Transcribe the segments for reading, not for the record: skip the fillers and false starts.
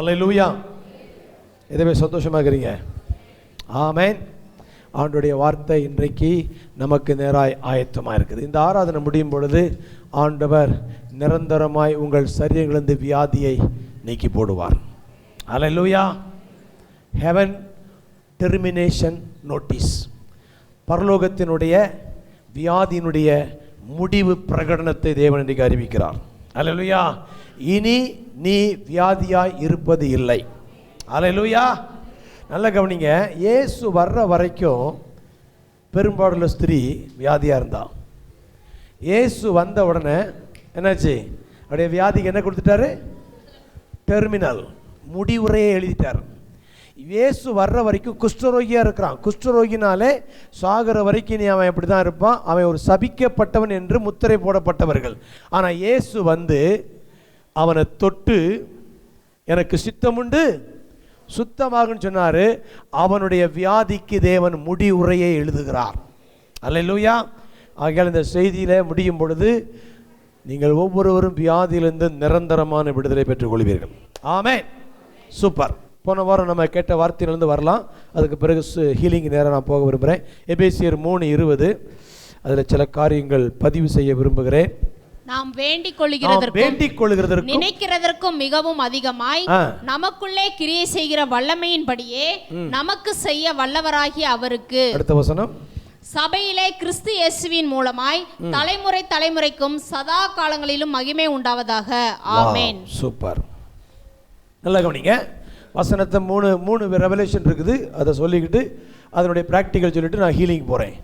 அல்லேலூயா. எதுவே சந்தோஷமாக இருக்கிறீங்க? ஆமென். ஆண்டவருடைய வார்த்தை இன்றைக்கு நமக்கு நேராய் ஆயத்தமாக இருக்குது. இந்த ஆராதனை முடியும் பொழுது ஆண்டவர் நிரந்தரமாய் உங்கள் சரீரங்களிலிருந்து வியாதியை நீக்கி போடுவார். அல்லேலூயா. ஹெவன் டெர்மினேஷன் நோட்டீஸ், பரலோகத்தினுடைய வியாதியினுடைய முடிவு பிரகடனத்தை தேவன் இன்றைக்கு அறிவிக்கிறார். அல்லேலூயா. இனி நீ வியாதியாய் இருப்பது இல்லை. அல்லேலூயா. நல்ல கவனிங்க. இயேசு வர்ற வரைக்கும் பெரும்பாலுள்ள ஸ்திரீ வியாதியாக இருந்தான். இயேசு வந்த உடனே என்னாச்சு? அவருடைய வியாதிக்கு என்ன கொடுத்துட்டாரு? டெர்மினல், முடிவுரையை எழுதிட்டார். இயேசு வர்ற வரைக்கும் குஷ்டரோகியாக இருக்கிறான். குஷ்டரோகினாலே சாகிற வரைக்கும் நீ அவன் எப்படி தான் இருப்பான். அவன் ஒரு சபிக்கப்பட்டவன் என்று முத்திரை போடப்பட்டவர்கள். ஆனால் இயேசு வந்து அவனை தொட்டு எனக்கு சித்தமுண்டு சுத்தமாகுன்னு சொன்னார். அவனுடைய வியாதிக்கு தேவன் முடிவுரையை எழுதுகிறார். அல்லேலூயா. ஆகையால் இந்த செய்தியில் முடியும் பொழுது நீங்கள் ஒவ்வொருவரும் வியாதியிலிருந்து நிரந்தரமான விடுதலை பெற்றுக் கொள்வீர்கள். ஆமென். சூப்பர். போன வாரம் நம்ம கேட்ட வார்த்தையிலிருந்து வரலாம். அதுக்கு பிறகு ஹீலிங் நேரம் நான் போக விரும்புகிறேன். எபேசியர் 3:20 அதில் சில காரியங்கள் பதிவு செய்ய விரும்புகிறேன். நாம் வேண்டிக் கொள்கிறதற்கும் நினைக்கிறதற்கும் மிகவும் அதிகமாய் நமக்குள்ளே கிரியை செய்கிற வல்லமையின்படியே நமக்கு செய்ய வல்லவராகிய அவருக்கு. அடுத்த வசனம். சபையிலே கிறிஸ்து இயேசுவின் மூலமாய் தலைமுறை தலைமுறைக்கும் சதா காலங்களிலும் மகிமை உண்டாவதாக. ஆமென். சூப்பர். நல்லா கவனிங்க. வசனத்தை மூணு ரெவலேஷன் இருக்குது. அதை சொல்லிக்கிட்டு அதனுடைய ப்ராக்டிக்கல் சொல்லிட்டு நான் ஹீலிங் போகிறேன்.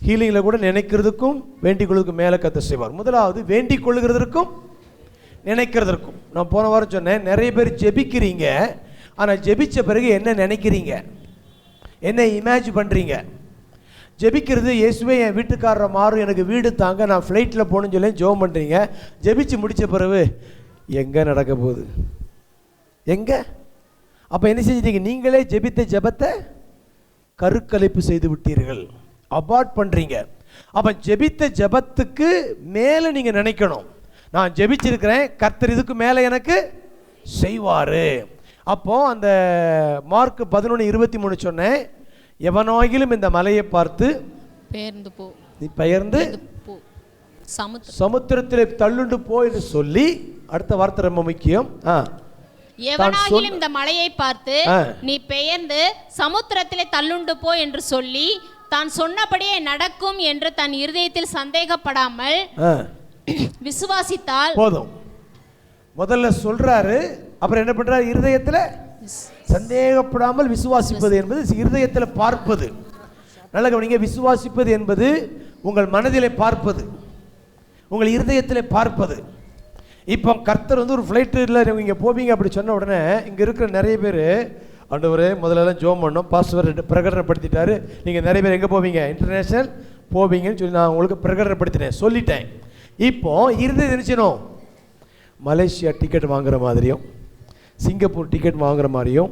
ஹீலிங்கில் கூட நினைக்கிறதுக்கும் வேண்டிக் கொள்வதற்கும் மேலே கத்த செய்வார். முதலாவது வேண்டிக் கொள்கிறதற்கும் நினைக்கிறதற்கும். நான் போன வாரம் சொன்னேன், நிறைய பேர் ஜெபிக்கிறீங்க, ஆனால் ஜெபிச்ச பிறகு என்ன நினைக்கிறீங்க, என்ன இமேஜின் பண்ணுறீங்க? ஜெபிக்கிறது இயேசுவே என் வீட்டுக்காரரை மாறும், எனக்கு வீடு தாங்க, நான் ஃப்ளைட்டில் போகணுன்னு சொல்லி ஜெபம் பண்ணுறீங்க. ஜெபிச்சு முடித்த பிறகு எங்கே நடக்க போகுது? எங்கே? அப்போ என்ன செஞ்சிட்டீங்க? நீங்களே ஜெபித்த ஜெபத்தை கருக்கலைப்பு செய்து விட்டீர்கள், அபார்ட் பண்ணுறீங்க. அப்போ ஜெபித்த ஜெபத்துக்கு மேலே நீங்கள் நினைக்கணும். நான் ஜெபிச்சிருக்கிறேன், கர்த்தர் இதுக்கு மேலே எனக்கு செய்வார். அப்போது அந்த மார்க் 11:23 சொன்னேன், எவனாகிலும் இந்த மலையை பார்த்து பெயர்ந்து போ, நீ பெயர்ந்து சமுத்திரத்தில் தள்ளுண்டு போ என்று சொல்லி, அடுத்த வார்த்தை ரொம்ப முக்கியம். எவனாகிலும் இந்த மலையை பார்த்து நீ பெயர்ந்து சமுத்திரத்திலே தள்ளுண்டு போ என்று சொல்லி தான் சொன்னபடியே நடக்கும் என்று தன் இருதயத்தில் சந்தேகப்படாமல் விசுவாசித்தால் போதும். முதல்ல சொல்றாரு, அப்புறம் என்ன பண்றாரு? இருதயத்தில் சந்தேகப்படாமல் விசுவாசிப்பது என்பது இருதயத்தில் பார்ப்பது. நல்ல கவனிங்க. விசுவாசிப்பது என்பது உங்கள் மனதிலே பார்ப்பது, உங்கள் இருதயத்தில் பார்ப்பது. இப்போ கர்த்தர் வந்து ஒரு ஃப்ளைட்டில் இங்கே போவீங்க அப்படி சொன்ன உடனே இங்கே இருக்கிற நிறைய பேர், ஆண்டவரே முதல்லலாம் ஜோம் பண்ணோம், பாஸ்டர் பிரகடனப்படுத்திட்டாரு, நீங்கள் நிறைய பேர் எங்கே போவீங்க, இன்டர்நேஷ்னல் போவீங்கன்னு சொல்லி நான் உங்களுக்கு பிரகடனப்படுத்தினேன், சொல்லிட்டேன். இப்போ இருந்தது நினச்சணும், மலேசியா டிக்கெட் வாங்குற மாதிரியும், சிங்கப்பூர் டிக்கெட் வாங்குற மாதிரியும்,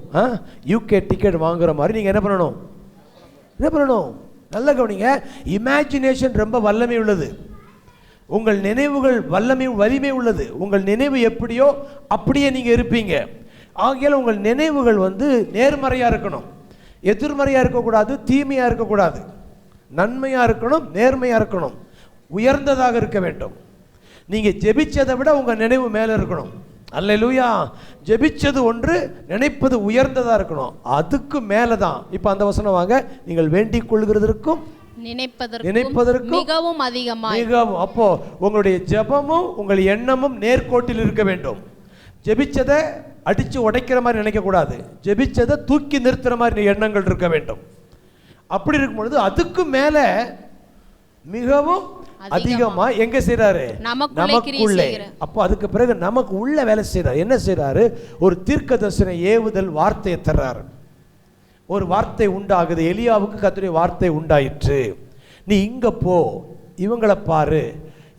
யூகே டிக்கெட் வாங்குற மாதிரி நீங்கள் என்ன பண்ணணும்? நல்ல கவனிங்க. இமேஜினேஷன் ரொம்ப வல்லமை உள்ளது. உங்கள் நினைவுகள் வலிமை உள்ளது. உங்கள் நினைவு எப்படியோ அப்படியே நீங்கள் இருப்பீங்க. ஆகையால் உங்கள் நினைவுகள் வந்து நேர்மறையாக இருக்கணும், எதிர்மறையாக இருக்கக்கூடாது, தீமையாக இருக்கக்கூடாது, நன்மையாக இருக்கணும், நேர்மையாக இருக்கணும், உயர்ந்ததாக இருக்க வேண்டும். நீங்கள் ஜெபிச்சதை விட உங்கள் நினைவு மேலே இருக்கணும். அல்லேலூயா. ஜெபிச்சது ஒன்று, நினைப்பது உயர்ந்ததாக இருக்கணும், அதுக்கு மேலே தான். இப்போ அந்த வசனம் வாங்க. நீங்கள் வேண்டிக் கொள்கிறதற்கும் நினைப்பதற்கும் மிகவும் அதிகமாக. அப்போ உங்களுடைய ஜெபமும் உங்கள் எண்ணமும் நேர்கோட்டில் இருக்க வேண்டும். ஜெபிச்சதை அடிச்சு உடைக்கிற மாதிரி நினைக்க கூடாது, ஜெபிச்சதை தூக்கி நிறுத்துற மாதிரி எண்ணங்கள் இருக்க வேண்டும். அப்படி இருக்கும் பொழுது அதுக்கு மேல மிகவும் அதிகமா எங்க செய்றாரு? நமக்குள்ளே. அப்போ அதுக்கு பிறகு நமக்கு உள்ள வேலை செய்றாரு. என்ன செய்றாரு? ஒரு தீர்க்கதரிசன ஏவுதல் வார்த்தையை தர்றாரு. ஒரு வார்த்தை உண்டாகுது. எலியாவுக்கு கர்த்தருடைய வார்த்தை உண்டாயிற்று, நீ இங்க போ, இவங்களை பாரு,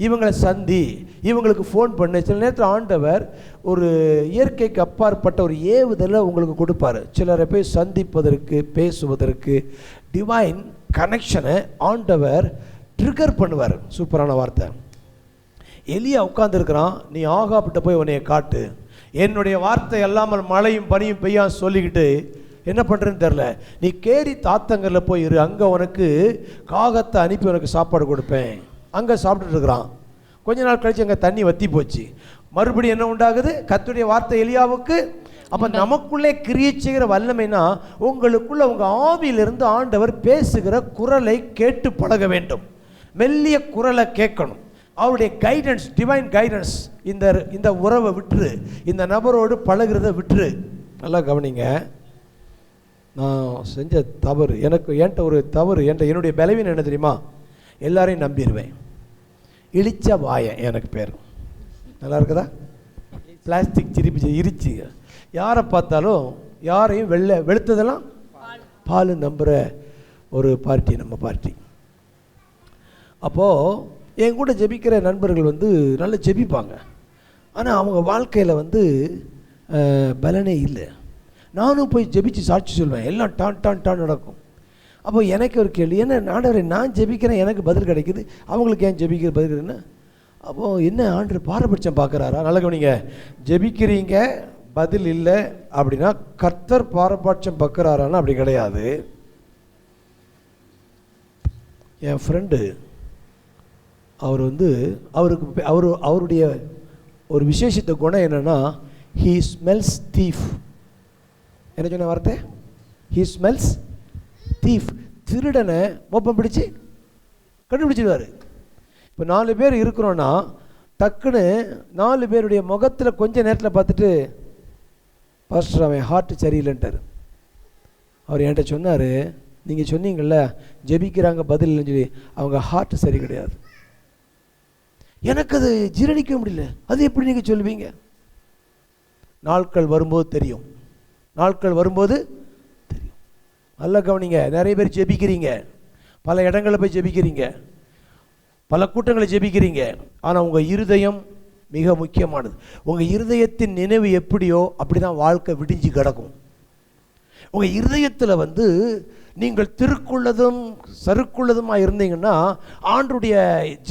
இவங்களை சந்தி, இவங்களுக்கு ஃபோன் பண்ணு. சில நேரத்தில் ஆண்டவர் ஒரு இயற்கைக்கு அப்பாற்பட்ட ஒரு ஏவுதலை உங்களுக்கு கொடுப்பாரு. சிலரை போய் சந்திப்பதற்கு, பேசுவதற்கு, டிவைன் கனெக்ஷனை ஆண்டவர் ட்ரிகர் பண்ணுவார். சூப்பரான வார்த்தை. எலியா உட்கார்ந்துருக்கிறான், நீ ஆகாப்பிட்ட போய் உன்னைய காட்டு. என்னுடைய வார்த்தை அல்லாமல் மழையும் பனியும் பெய்யா சொல்லிக்கிட்டு என்ன பண்ணுறேன்னு தெரில. நீ கேரி தாத்தங்கரில் போய் இரு, அங்கே உனக்கு காகத்தை அனுப்பி உனக்கு சாப்பாடு கொடுப்பேன். அங்கே சாப்பிட்டுட்டு இருக்கிறான். கொஞ்ச நாள் கழிச்சு அங்கே தண்ணி வற்றி போச்சு. மறுபடியும் என்ன உண்டாகுது? கர்த்தருடைய வார்த்தை எலியாவுக்கு. அப்போ நமக்குள்ளே கிரியை செய்கிற வல்லமைனா உங்களுக்குள்ள உங்கள் ஆவியிலிருந்து ஆண்டவர் பேசுகிற குரலை கேட்டு பழக வேண்டும். மெல்லிய குரலை கேட்கணும். அவருடைய கைடன்ஸ், டிவைன் கைடன்ஸ். இந்த உறவை விட்டுரு, இந்த நபரோடு பழகிறத விட்டுரு. நல்லா கவனிங்க. நான் செஞ்ச தவறு, என்கிட்ட ஒரு தவறு, என்னுடைய பலவீனம் என்ன தெரியுமா? எல்லாரையும் நம்பிடுவேன். இழிச்ச வாயன் எனக்கு பேர். நல்லா இருக்குதா? பிளாஸ்டிக் சிரிப்பு இரிச்சு யாரை பார்த்தாலும் யாரையும் வெளுத்ததெல்லாம் பால் நம்புகிற ஒரு பார்ட்டி நம்ம பார்ட்டி. அப்போது என் கூட ஜெபிக்கிற நண்பர்கள் நல்லா ஜெபிப்பாங்க. ஆனால் அவங்க வாழ்க்கையில் பலனே இல்லை. நானும் போய் ஜெபிச்சு சாட்சி சொல்வேன். எல்லாம் டான் டான் டான் நடக்கும். அப்போ எனக்கு ஒரு கேள்வி, என்ன ஆண்டவரே நான் ஜெபிக்கிறேன் எனக்கு பதில் கிடைக்குது, அவங்களுக்கு ஏன் ஜெபிக்கிற பதில் கிடைக்குதுன்னா, அப்போது என்ன ஆண்டவர் பாரபட்சம் பார்க்குறாரா? நல்ல கவனிங்க. ஜெபிக்கிறீங்க பதில் இல்லை அப்படின்னா கர்த்தர் பாரபட்சம் பார்க்குறாரான்னா அப்படி கிடையாது. என் ஃப்ரெண்டு அவருடைய ஒரு விசேஷத்த குணம் என்னென்னா, ஹீ ஸ்மெல்ஸ் தீஃப். என்ன சொன்ன வார்த்தை? He smells thief. திருடனை மோப்பம் பிடிச்சி கண்டுபிடிச்சிடுவார். இப்போ 4 பேர் இருக்கிறோன்னா டக்குன்னு 4 பேருடைய முகத்தில் கொஞ்ச நேரத்தில் பார்த்துட்டு, பாஸ்டர் அவன் ஹார்ட் சரியில்லைன்ட்டார். அவர் என்கிட்ட சொன்னார், நீங்கள் சொன்னீங்கள்ல ஜெபிக்கிறாங்க பதில் இல்லைன்னு சொல்லி, அவங்க ஹார்ட் சரி கிடையாது. எனக்கு அது ஜீரணிக்க முடியல. அது எப்படி நீங்கள் சொல்லுவீங்க? நாட்கள் வரும்போது தெரியும். நாட்கள் வரும்போது தெரியும். நல்லா கவனிங்க. நிறைய பேர் ஜெபிக்கிறீங்க, பல இடங்களில் போய் ஜெபிக்கிறீங்க, பல கூட்டங்களை ஜெபிக்கிறீங்க. ஆனால் உங்கள் இருதயம் மிக முக்கியமானது. உங்கள் இருதயத்தின் நினைவு எப்படியோ அப்படி தான் வாழ்க்கை விடிஞ்சு கிடக்கும். உங்கள் இருதயத்தில் நீங்கள் திருக்குள்ளதும் சருக்குள்ளதுமாக இருந்தீங்கன்னா ஆண்டுடைய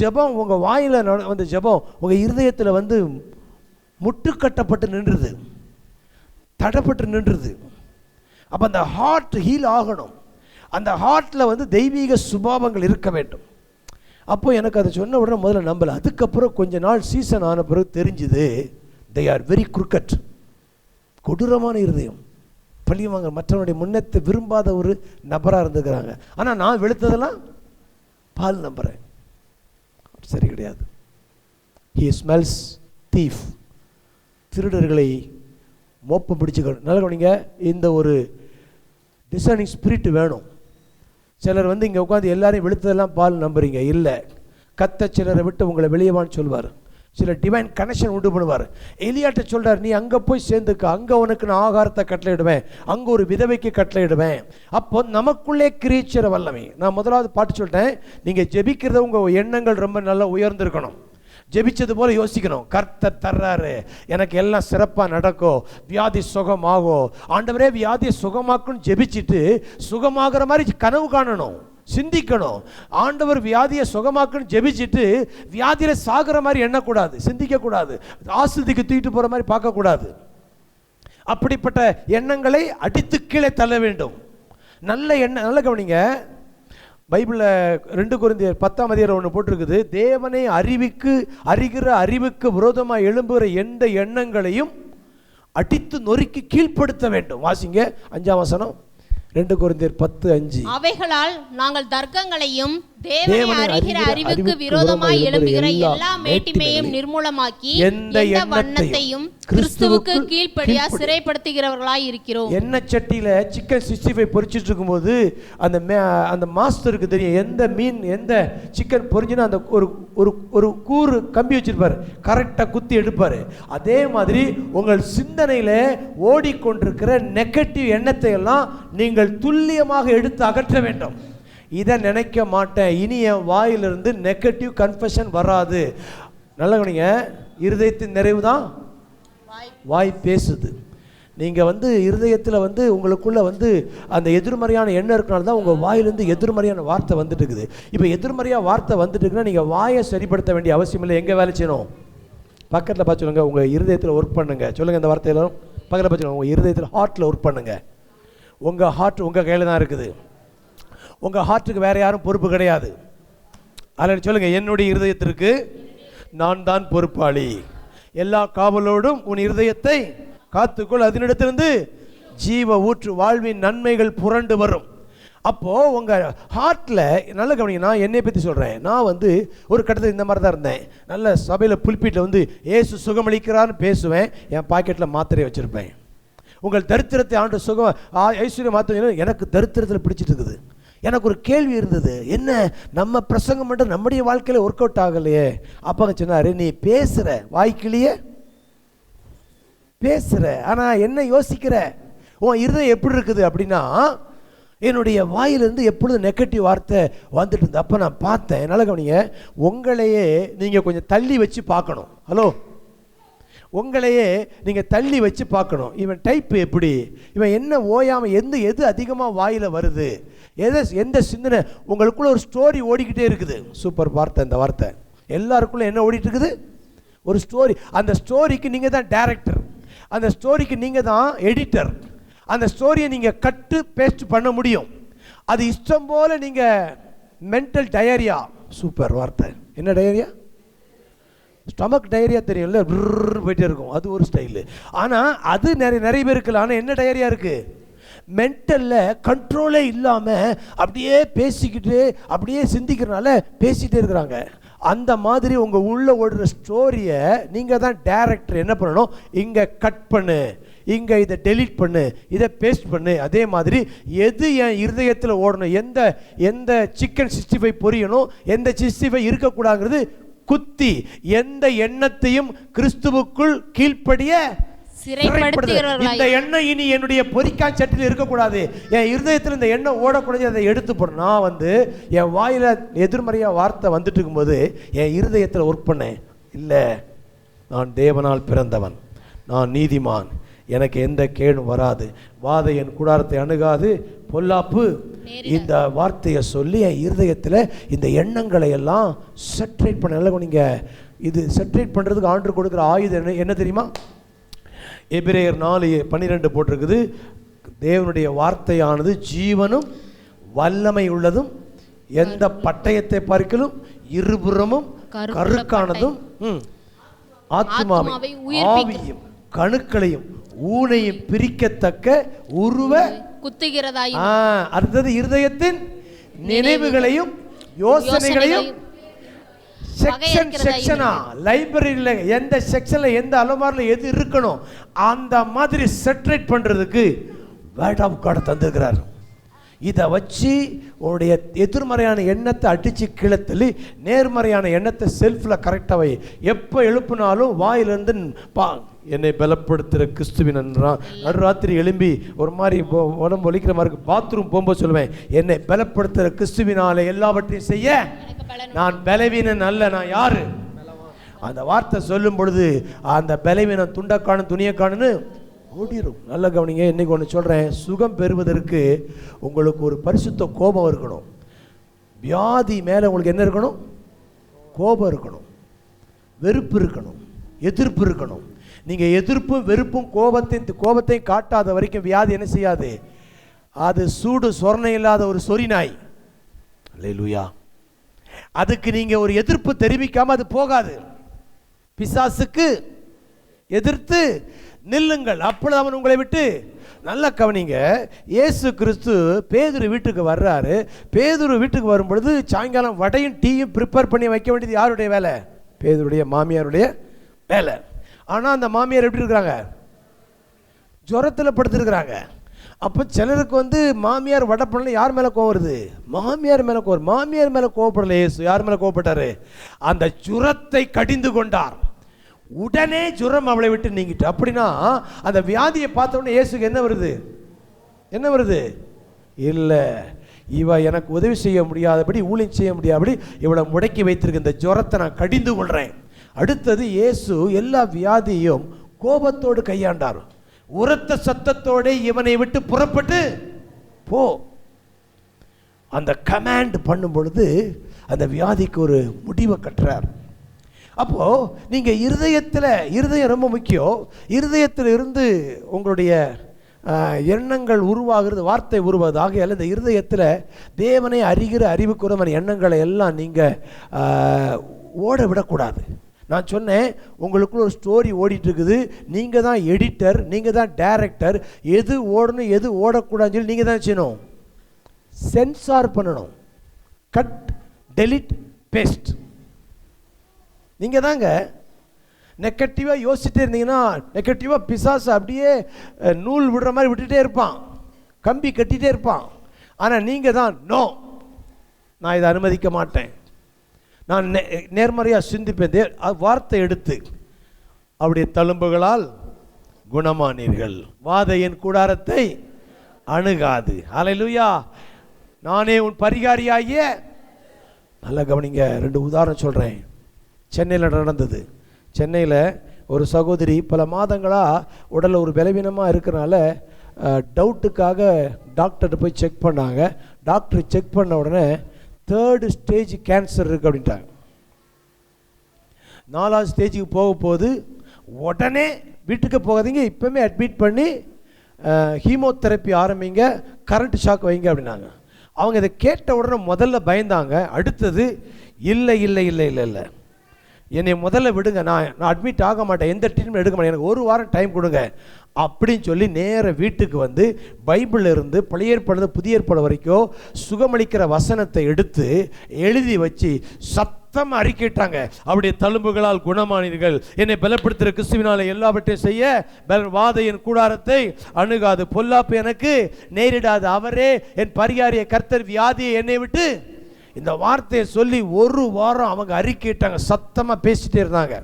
ஜெபம் உங்கள் வாயில் ஜெபம் உங்கள் இருதயத்தில் முட்டுக்கட்டப்பட்டு நின்றுது, தடப்பட்டு நின்றுது. அப்போ அந்த ஹார்ட் ஹீல் ஆகணும். அந்த ஹார்ட்டில் தெய்வீக சுபாவங்கள் இருக்க வேண்டும். அப்போ எனக்கு அதை சொன்ன உடனே முதல்ல நம்பலை. அதுக்கப்புறம் கொஞ்ச நாள் சீசன் ஆன பிறகு தெரிஞ்சுது, தே ஆர் வெரி குருக்கட். கொடூரமான இருதயம், பழிவாங்க, மற்றவனுடைய முன்னத்தை விரும்பாத ஒரு நபராக இருந்துக்கிறாங்க. ஆனால் நான் வெளுத்ததெல்லாம் பால் நம்புகிறேன். சரி கிடையாது. He smells thief. திருடர்களை மோப்பம் பிடிச்சுக்கணும். நல்ல கவனிங்க. இந்த ஒரு டிசைனிங் ஸ்பிரிட் வேணும். சிலர் இங்கே உட்காந்து எல்லாரையும் வெளுத்ததெல்லாம் பால் நம்புறீங்க. இல்லை, கத்த சிலரை விட்டு உங்களை வெளியவான்னு சொல்வார். சில டிவைன் கனெக்ஷன் உண்டு பண்ணுவார். எலியாட்ட சொல்கிறார், நீ அங்கே போய் சேர்ந்துக்க, அங்கே உனக்கு நான் ஆகாரத்தை கட்டளையிடுவேன், அங்கே ஒரு விதவைக்கு கட்டளையிடுவேன். அப்போ நமக்குள்ளே கிரீச்சர வல்லமை. நான் முதலாவது பாட்டு சொல்லிட்டேன், நீங்கள் ஜெபிக்கிறத உங்கள் எண்ணங்கள் ரொம்ப நல்லா உயர்ந்திருக்கணும். ஜெபிச்சது போல யோசிக்கணும். கர்த்தர் தர்றாரு, எனக்கு எல்லாம் சிறப்பாக நடக்கும், வியாதி சுகமாகும், ஆண்டவரே வியாதியை சுகமாக்குன்னு ஜெபிச்சுட்டு சுகமாகிற மாதிரி கனவு காணணும், சிந்திக்கணும். ஆண்டவர் வியாதியை சுகமாக்குன்னு ஜெபிச்சுட்டு வியாதியில் சாகிற மாதிரி எண்ணக்கூடாது, சிந்திக்கக்கூடாது, ஆஸ்திக்கு தூக்கிட்டு போகிற மாதிரி பார்க்கக்கூடாது. அப்படிப்பட்ட எண்ணங்களை அடித்து கீழே தள்ள வேண்டும். நல்ல எண்ணம். நல்ல கவனிங்க. பைபிளில் 2 கொரிந்தியர் 10ஆம் அதிகாரம் ஒன்று போட்டிருக்குது, தேவனை அறிகிற அறிவுக்கு விரோதமாக எழும்புகிற எந்த எண்ணங்களையும் அடித்து நொறுக்கி கீழ்ப்படுத்த வேண்டும். வாசிங்க 5ஆம் வசனம், 2 கொரிந்தியர் 10:5. அவைகளால் நாங்கள் தர்க்கங்களையும் தேவனை அறிகிற அறிவுக்கு விரோதமாய் எழும்புகிற எல்லா மேட்டிமையும் நிர்மூலமாக்கி எந்த வண்ணத்தையும் கிறிஸ்துவுக்கு கீழ்ப்படியா சிறைப்படுத்துகிறவர்களாய் இருக்கிறோம். எண்ணெய் சட்டியில் சிக்கன் 65 பொரிச்சிட்டு இருக்கும்போது அந்த மாஸ்டருக்கு தெரியும் எந்த மீன் எந்த சிக்கன் பொரிஞ்சுன்னா அந்த ஒரு கூறு கம்பி வச்சிருப்பார், கரெக்டாக குத்தி எடுப்பார். அதே மாதிரி உங்கள் சிந்தனையில் ஓடிக்கொண்டிருக்கிற நெகட்டிவ் எண்ணத்தை எல்லாம் நீங்கள் துல்லியமாக எடுத்து அகற்ற வேண்டும். இதை நினைக்க மாட்டேன், இனி என் வாயிலிருந்து நெகட்டிவ் கன்ஃபெஷன் வராது. நல்லவனிங்க, இருதயத்தின் நிறைவு தான் வாய் பேசுது. நீங்கள் இருதயத்தில் உங்களுக்குள்ள அந்த எதிர்மறையான எண்ணம் இருக்கனால தான் உங்கள் வாயிலிருந்து எதிர்மறையான வார்த்தை வந்துட்டு இருக்குது. இப்போ எதிர்மறையாக வார்த்தை வந்துட்டு இருக்குன்னா நீங்கள் வாயை சரிப்படுத்த வேண்டிய அவசியம் இல்லை. எங்கே வேலை செய்யணும்? பக்கத்தில் பார்த்து சொல்லுங்க, உங்கள் இருதயத்தில் ஒர்க் பண்ணுங்க. சொல்லுங்கள் இந்த வார்த்தையில பக்கத்தில் பார்த்து சொல்லுங்க, உங்கள் இருதயத்தில் ஹார்ட்டில் ஒர்க் பண்ணுங்க. உங்கள் ஹார்ட் உங்கள் கையில் தான் இருக்குது. உங்கள் ஹார்ட்டுக்கு வேறு யாரும் பொறுப்பு கிடையாது. அதில் சொல்லுங்கள், என்னுடைய இருதயத்திற்கு நான் தான் பொறுப்பாளி. எல்லா காவலோடும் உன் இருதயத்தை காத்துக்கொள், அதனிடத்திலிருந்து ஜீவ ஊற்று வாழ்வின் நன்மைகள் புரண்டு வரும். அப்போது உங்கள் ஹார்ட்டில் நல்ல கவனிங்க. நான் என்னை பற்றி சொல்கிறேன். நான் வந்து ஒரு கட்டத்தில் இந்த மாதிரி தான் இருந்தேன். நல்ல சபையில் புல்பீட்டில் வந்து ஏசு சுகமளிக்கிறான்னு பேசுவேன். என் பாக்கெட்டில் மாத்திரையை வச்சுருப்பேன். உங்கள் தரித்திரத்தை ஆண்டு சுகம் ஐஸ்வர்யம் மாத்திரை. எனக்கு தரித்திரத்தில் பிடிச்சிட்டு இருக்குது. எனக்கு ஒரு கேள்வி இருந்தது, என்ன நம்ம பிரசங்கம் மட்டும் நம்முடைய வாழ்க்கையில் ஒர்க் அவுட் ஆகலையே. அப்போ சொன்னார், நீ பேசுகிற வாய்க்கிலேயே பேசுகிற, ஆனால் என்ன யோசிக்கிற, உன் இருதயம் எப்படி இருக்குது அப்படின்னா, என்னுடைய வாயிலிருந்து எப்பொழுதும் நெகட்டிவ் வார்த்தை வந்துட்டு இருந்தது. அப்போ நான் பார்த்தேன், என்னால் கவனிங்க, உங்களையே நீங்கள் கொஞ்சம் தள்ளி வச்சு பார்க்கணும். ஹலோ, உங்களையே நீங்கள் தள்ளி வச்சு பார்க்கணும். இவன் டைப்பு எப்படி, இவன் என்ன ஓயாமல் எது அதிகமாக வாயில் வருது, எந்த சிந்தனை உங்களுக்குள்ள ஒரு ஸ்டோரி ஓடிக்கிட்டே இருக்குது. சூப்பர் வார்த்தை இந்த வார்த்தை. எல்லாருக்குள்ள என்ன ஓடிட்டு இருக்குது, ஒரு ஸ்டோரி. அந்த ஸ்டோரிக்கு நீங்கள் தான் டைரக்டர், அந்த ஸ்டோரிக்கு நீங்கள் தான் எடிட்டர். அந்த ஸ்டோரியை நீங்கள் கட்டு பேஸ்ட் பண்ண முடியும். அது இஷ்டம் போல் நீங்கள் மென்டல் டயரியா. சூப்பர் வார்த்தை. என்ன டயரியா? ஸ்டமக் டயரியா தெரியும்ல, போயிட்டே இருக்கும், அது ஒரு ஸ்டைலு. ஆனால் அது நிறைய பேர் இருக்குல்ல. ஆனால் என்ன டயரியா இருக்குது, மென்டலில் கண்ட்ரோலே இல்லாமல் அப்படியே பேசிக்கிட்டு அப்படியே சிந்திக்கிறனால பேசிகிட்டே இருக்கிறாங்க. அந்த மாதிரி உங்கள் உள்ள ஓடுற ஸ்டோரியை நீங்கள் தான் டைரக்டர். என்ன பண்ணணும், இங்கே கட் பண்ணு, இங்கே இதை டெலீட் பண்ணு, இதை பேஸ்ட் பண்ணு. அதே மாதிரி எது என் இருதயத்தில் ஓடணும், எந்த சிக்கன் 65 பொரியணும், எந்த 65 இருக்கக்கூடாதுங்கிறது குத்தி, எந்த எண்ணத்தையும் கிறிஸ்துவுக்குள் கீழ்ப்படிய இந்த எண்ணம் இனி என்னுடைய பொறிக்கான் சட்டில் இருக்கக்கூடாது. என் இருதயத்தில் இந்த எண்ணம் ஓடக்கூடாது, அதை எடுத்து போடணும். நான் வந்து என் வாயில் எதிர்மறையாக வார்த்தை வந்துட்டு இருக்கும்போது என் இருதயத்தில் ஒர்க் பண்ணேன். இல்லை, நான் தேவனால் பிறந்தவன், நான் நீதிமான், எனக்கு எந்த கேடும் வராது, வாதை என் கூடாரத்தை அணுகாது, பொல்லாப்பு இந்த வார்த்தையை சொல்லி என் இருதயத்தில் இந்த எண்ணங்களை எல்லாம் செட்ரேட் பண்ண. நல்லா நீங்கள் இது செட்ரேட் பண்ணுறதுக்கு ஆண்டவர் கொடுக்குற ஆயுதம் என்ன தெரியுமா? எபிரேயர் 4:12 போட்டிருக்குது, தேவனுடைய வார்த்தையானது ஜீவனும் வல்லமை உள்ளதும், எந்த பட்டயத்தை பார்க்கலும் இருபுறமும் கருக்கானதும், ஆத்மாவை ஆவியும் கணுக்களையும் ஊனையும் பிரிக்கத்தக்க உருவ குத்துகிறதாயும், அடுத்தது இருதயத்தின் நினைவுகளையும் யோசனைகளையும் செக்ஷனா லைப்ரரியில் எந்த செக்ஷனில் எந்த அலமாரில் எது இருக்கணும் அந்த மாதிரி செட்ரேட் பண்ணுறதுக்கு வேர்ட் ஆஃப் காட் தந்திருக்கிறார். இதை வச்சு உன்னுடைய எதிர்மறையான எண்ணத்தை அடித்து கீழே தள்ளி நேர்மறையான எண்ணத்தை செல்ஃபில் கரெக்டாக வை. எப்போ எழுப்புனாலும் வாயிலிருந்து என்னை பலப்படுத்துகிற கிறிஸ்துவின் நடுராத்திரி எழும்பி ஒரு மாதிரி உடம்பு ஒலிக்கிற மாதிரி பாத்ரூம் போகும்போது சொல்லுவேன், என்னை பலப்படுத்துகிற கிறிஸ்துவினால எல்லாவற்றையும் செய்ய நான் பலவீனன் அல்ல, நான் யாரு? அந்த வார்த்தை சொல்லும் பொழுது அந்த பலவீனம் துண்டக்காணும் துணியக்கானுன்னு ஓடிடும். நல்ல கவனிங்க, இன்னைக்கு ஒன்று சொல்கிறேன், சுகம் பெறுவதற்கு உங்களுக்கு ஒரு பரிசுத்த கோபம் இருக்கணும். வியாதி மேலே உங்களுக்கு என்ன இருக்கணும்? கோபம் இருக்கணும், வெறுப்பு இருக்கணும், எதிர்ப்பு இருக்கணும். நீங்கள் எதிர்ப்பும் வெறுப்பும் கோபத்தையும் காட்டாத வரைக்கும் வியாதி என்ன செய்யாது? அது சூடு சொரணை இல்லாத ஒரு சொறி நாய். அல்லேலூயா. அதுக்கு நீங்கள் ஒரு எதிர்ப்பு தெரிவிக்காமல் அது போகாது. பிசாசுக்கு எதிர்த்து நில்லுங்கள், அப்பொழுது அவன் உங்களை விட்டு. நல்லா கவனிங்க, இயேசு கிறிஸ்து பேதுரு வீட்டுக்கு வர்றாரு. பேதுரு வீட்டுக்கு வரும்பொழுது சாயங்காலம் வடையும் டீயும் ப்ரிப்பேர் பண்ணி வைக்க வேண்டியது யாருடைய வேலை? பேதுருடைய மாமியாருடைய வேலை. ஆனால் அந்த மாமியார் எப்படி இருக்கிறாங்க? ஜுரத்தில் படுத்துருக்குறாங்க. அப்போ சிலருக்கு வந்து மாமியார் வடை பண்ணல, யார் மேலே கோவம் வருது? மாமியார் மேலே கோவம். மாமியார் மேலே கோவப்படல இயேசு. யார் மேலே கோவப்பட்டாரு? அந்த ஜுரத்தை கடிந்து கொண்டார். உடனே ஜுரம் அவளை விட்டு நீங்கிட்டு. அப்படின்னா அந்த வியாதியை பார்த்த உடனே இயேசுக்கு என்ன வருது? என்ன வருது? இல்லை, இவ எனக்கு உதவி செய்ய முடியாதபடி, ஊழியம் செய்ய முடியாதபடி இவளை முடக்கி வைத்திருக்க இந்த ஜுரத்தை நான் கடிந்து கொள்கிறேன். அடுத்தது இயேசு எல்லா வியாதியும் கோபத்தோடு கையாண்டார். உரத்த சத்தத்தோடு இவனை விட்டு புறப்பட்டு போ அந்த கமாண்ட் பண்ணும் பொழுது அந்த வியாதிக்கு ஒரு முடிவை கட்டுறார். அப்போ நீங்க இருதயம் ரொம்ப முக்கியம். இருதயத்தில் இருந்து உங்களுடைய எண்ணங்கள் உருவாகிறது, வார்த்தை உருவாது. ஆகையால் இந்த இருதயத்தில் தேவனை அறிகிற அறிவுக்குறமான எண்ணங்களை எல்லாம் நீங்கள் ஓட விடக்கூடாது. நான் சொன்னேன், உங்களுக்குள்ள ஒரு ஸ்டோரி ஓடிட்டு இருக்குது. நீங்கள் தான் எடிட்டர், நீங்கள் தான் டைரக்டர். எது ஓடணும் எது ஓடக்கூடாதுன்னு சொல்லி நீங்கள் தான் செய்யணும், சென்சார் பண்ணணும். Cut, delete, paste. நீங்கள் தாங்க. நெகட்டிவாக யோசிச்சுட்டே இருந்தீங்கன்னா நெகட்டிவாக பிசாசு அப்படியே நூல் விடுற மாதிரி விட்டுட்டே இருப்பான், கம்பி கட்டிகிட்டே இருப்பான். ஆனால் நீங்கள் தான் நோ, நான் இதை அனுமதிக்க மாட்டேன், நான் நேர்மறையாக சிந்திப்பேன், வார்த்தை எடுத்து அவருடைய தழும்புகளால் குணமானீர்கள், வாதையின் கூடாரத்தை அணுகாது. ஹல்லேலூயா. நானே உன் பரிகாரியாகிய. நல்லா கவனிங்க, 2 உதாரணம் சொல்கிறேன். சென்னையில் நடந்தது. சென்னையில் ஒரு சகோதரி பல மாதங்களாக உடலில் ஒரு பலவீனமாக இருக்கிறனால டவுட்டுக்காக டாக்டர்கிட்ட போய் செக் பண்ணாங்க. டாக்டர் செக் பண்ண உடனே 3rd ஸ்டேஜ் கேன்சர் இருக்குது அப்படின்ட்டாங்க. 4வது ஸ்டேஜுக்கு போகும்போது உடனே வீட்டுக்கு போகாதீங்க, இப்போவுமே அட்மிட் பண்ணி ஹீமோதெரப்பி ஆரம்பிங்க, கரண்ட் ஷாக் வைங்க அப்படின்னாங்க. அவங்க இதை கேட்ட உடனே முதல்ல பயந்தாங்க. அடுத்தது இல்லை இல்லை இல்லை இல்லை இல்லை, என்னை முதல்ல விடுங்க, நான் அட்மிட் ஆக மாட்டேன், எந்த ட்ரீட்மெண்ட் எடுக்க மாட்டேன், எனக்கு 1 வாரம் டைம் கொடுங்க அப்படின்னு சொல்லி நேர வீட்டுக்கு வந்து பைபிளில் இருந்து பழைய ஏற்பாடு புதிய ஏற்பாடு வரைக்கும் சுகமளிக்கிற வசனத்தை எடுத்து எழுதி வச்சு சத்தம் அறிக்கிட்டாங்க. அவருடைய தழும்புகளால் குணமானீர்கள், என்னை பலப்படுத்துகிற கிறிஸ்துவினால எல்லாவற்றையும் செய்ய வாதையின் கூடாரத்தை அணுகாது, பொல்லாப்பு எனக்கு நேரிடாது, அவரே என் பரிகாரிய கர்த்தர், வியாதியை என்னை விட்டு. இந்த வார்த்தையை சொல்லி 1 வாரம் அவங்க அறிக்கையிட்டாங்க, சத்தமாக பேசிட்டே இருந்தாங்க.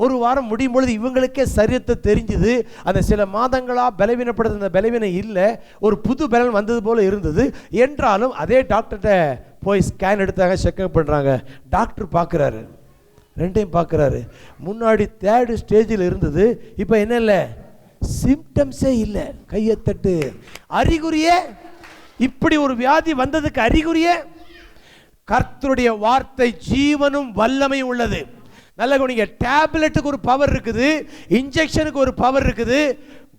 1 வாரம் முடியும் பொழுது இவங்களுக்கே சரீரத்தை தெரிஞ்சுது. அந்த சில மாதங்களாக பலவீனப்படுத்த அந்த பலவீனம் இல்லை, ஒரு புது பலன் வந்தது போல் இருந்தது. என்றாலும் அதே டாக்டர்கிட்ட போய் ஸ்கேன் எடுத்தாங்க, செக்அப் பண்ணுறாங்க. டாக்டர் பார்க்குறாரு, 2யும் பார்க்குறாரு. முன்னாடி 3rd ஸ்டேஜில் இருந்தது, இப்போ என்ன இல்லை, சிம்டம்ஸே இல்லை. கையை தட்டு. அறிகுறியே, இப்படி ஒரு வியாதி வந்ததுக்கு அறிகுறியே கர்த்தருடைய வார்த்தை ஜீவனும் வல்லமையும் உள்ளது. நல்ல கவனிங்க, டேப்லெட்டுக்கு ஒரு பவர் இருக்குது, இன்ஜெக்ஷனுக்கு ஒரு பவர் இருக்குது,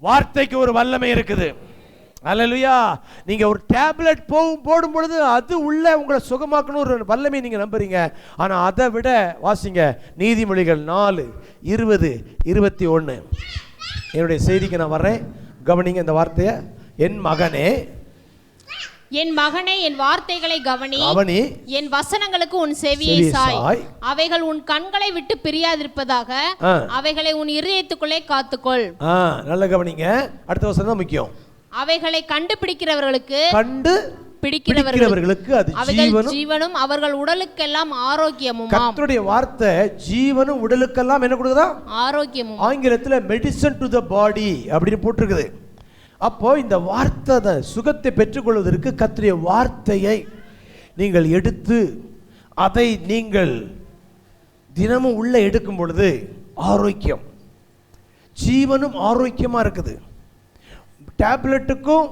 வார்த்தைக்கு ஒரு வல்லமை இருக்குது. அல்லேலூயா. நீங்க ஒரு டேப்லெட் போடும் பொழுது அது உள்ள உங்களை சுகமாக்கணும் ஒரு வல்லமை நீங்க நம்புறீங்க. ஆனா அதை விட வாசிங்க நீதிமொழிகள் 4:20-21. என்னுடைய செய்திக்கு நான் வர்றேன், கவனிங்க இந்த வார்த்தையை. என் மகனே, என் மகனே, என் வார்த்தைகளை கவனி, என் வசனங்களுக்கு உன் செவியை சாய். அவைகள் உன் கண்களை விட்டு பிரியாதிருப்பதாக, அவைகளை உன் இருதயத்துக்குள்ளே காத்துக்கொள். நல்ல கவனிங்க, அடுத்த வசனம் தான் முக்கியம். அவைகளை கண்டுபிடிக்கிறவர்களுக்கு அது ஜீவனும் அவர்கள் உடலுக்கெல்லாம் ஆரோக்கியமும். கர்த்தருடைய வார்த்தை ஜீவனும் உடலுக்கெல்லாம் என்ன கொடுக்குதா? ஆரோக்கியமும். ஆங்கிலத்தில் மெடிசன் டு த பாடி அப்படின்னு போட்டிருக்குது. அப்போ இந்த வார்த்தை சுகத்தை பெற்றுக்கொள்வதற்கு கர்த்தருடைய வார்த்தையை நீங்கள் எடுத்து அதை நீங்கள் தினமும் உள்ள எடுக்கும் பொழுது ஆரோக்கியம், ஜீவனும் ஆரோக்கியமாக இருக்குது. டேப்லெட்டுக்கும்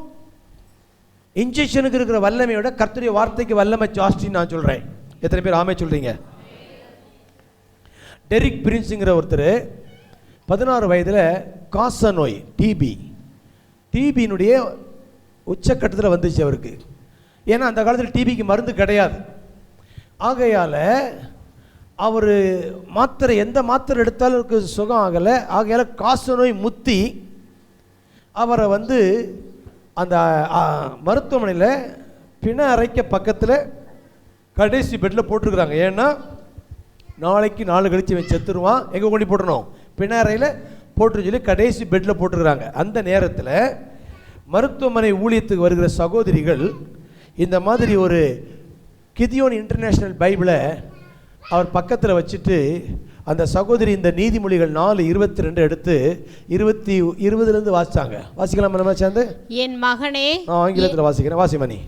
இன்ஜெக்ஷனுக்கு இருக்கிற வல்லமையோட கர்த்தருடைய வார்த்தைக்கு வல்லமை ஜாஸ்தின்னு நான் சொல்கிறேன். எத்தனை பேர் ஆமே சொல்கிறீங்க? டெரிக் பிரின்ஸுங்கிற ஒருத்தர் 16 வயதில் காச நோய், டிபியினுடைய உச்சக்கட்டத்தில் வந்துச்சு அவருக்கு. ஏன்னா அந்த காலத்தில் டிபிக்கு மருந்து கிடையாது. ஆகையால் அவர் எந்த மாத்திரை எடுத்தாலும் அவருக்கு சுகம் ஆகலை. ஆகையால் காச நோய் முத்தி அவரை அந்த மருத்துவமனையில் பிண அறைக்க பக்கத்தில் கடைசி பெட்டில் போட்டிருக்கிறாங்க. ஏன்னா நாளைக்கு 4 கழிச்சு இவன் செத்துருவான், எங்கே கொண்டு போட்டணும், பிண அறையில் போட்டு சொல்லி கடைசி பெட்டில் போட்டுருக்குறாங்க. அந்த நேரத்தில் மருத்துவமனை ஊழியத்துக்கு வருகிற சகோதரிகள் இந்த மாதிரி ஒரு கிதியோன் இன்டர்நேஷ்னல் பைபிளை அவர் பக்கத்தில் வச்சுட்டு அந்த சகோதரி இந்த நீதிமொழிகள் 4:22 எடுத்து 20 வாசிச்சாங்க. வாசிக்கலாம் நம்ம சேர்ந்து. என் மகனே, ஆங்கிலத்தில் வாசிக்கிறேன், வாசிமணி.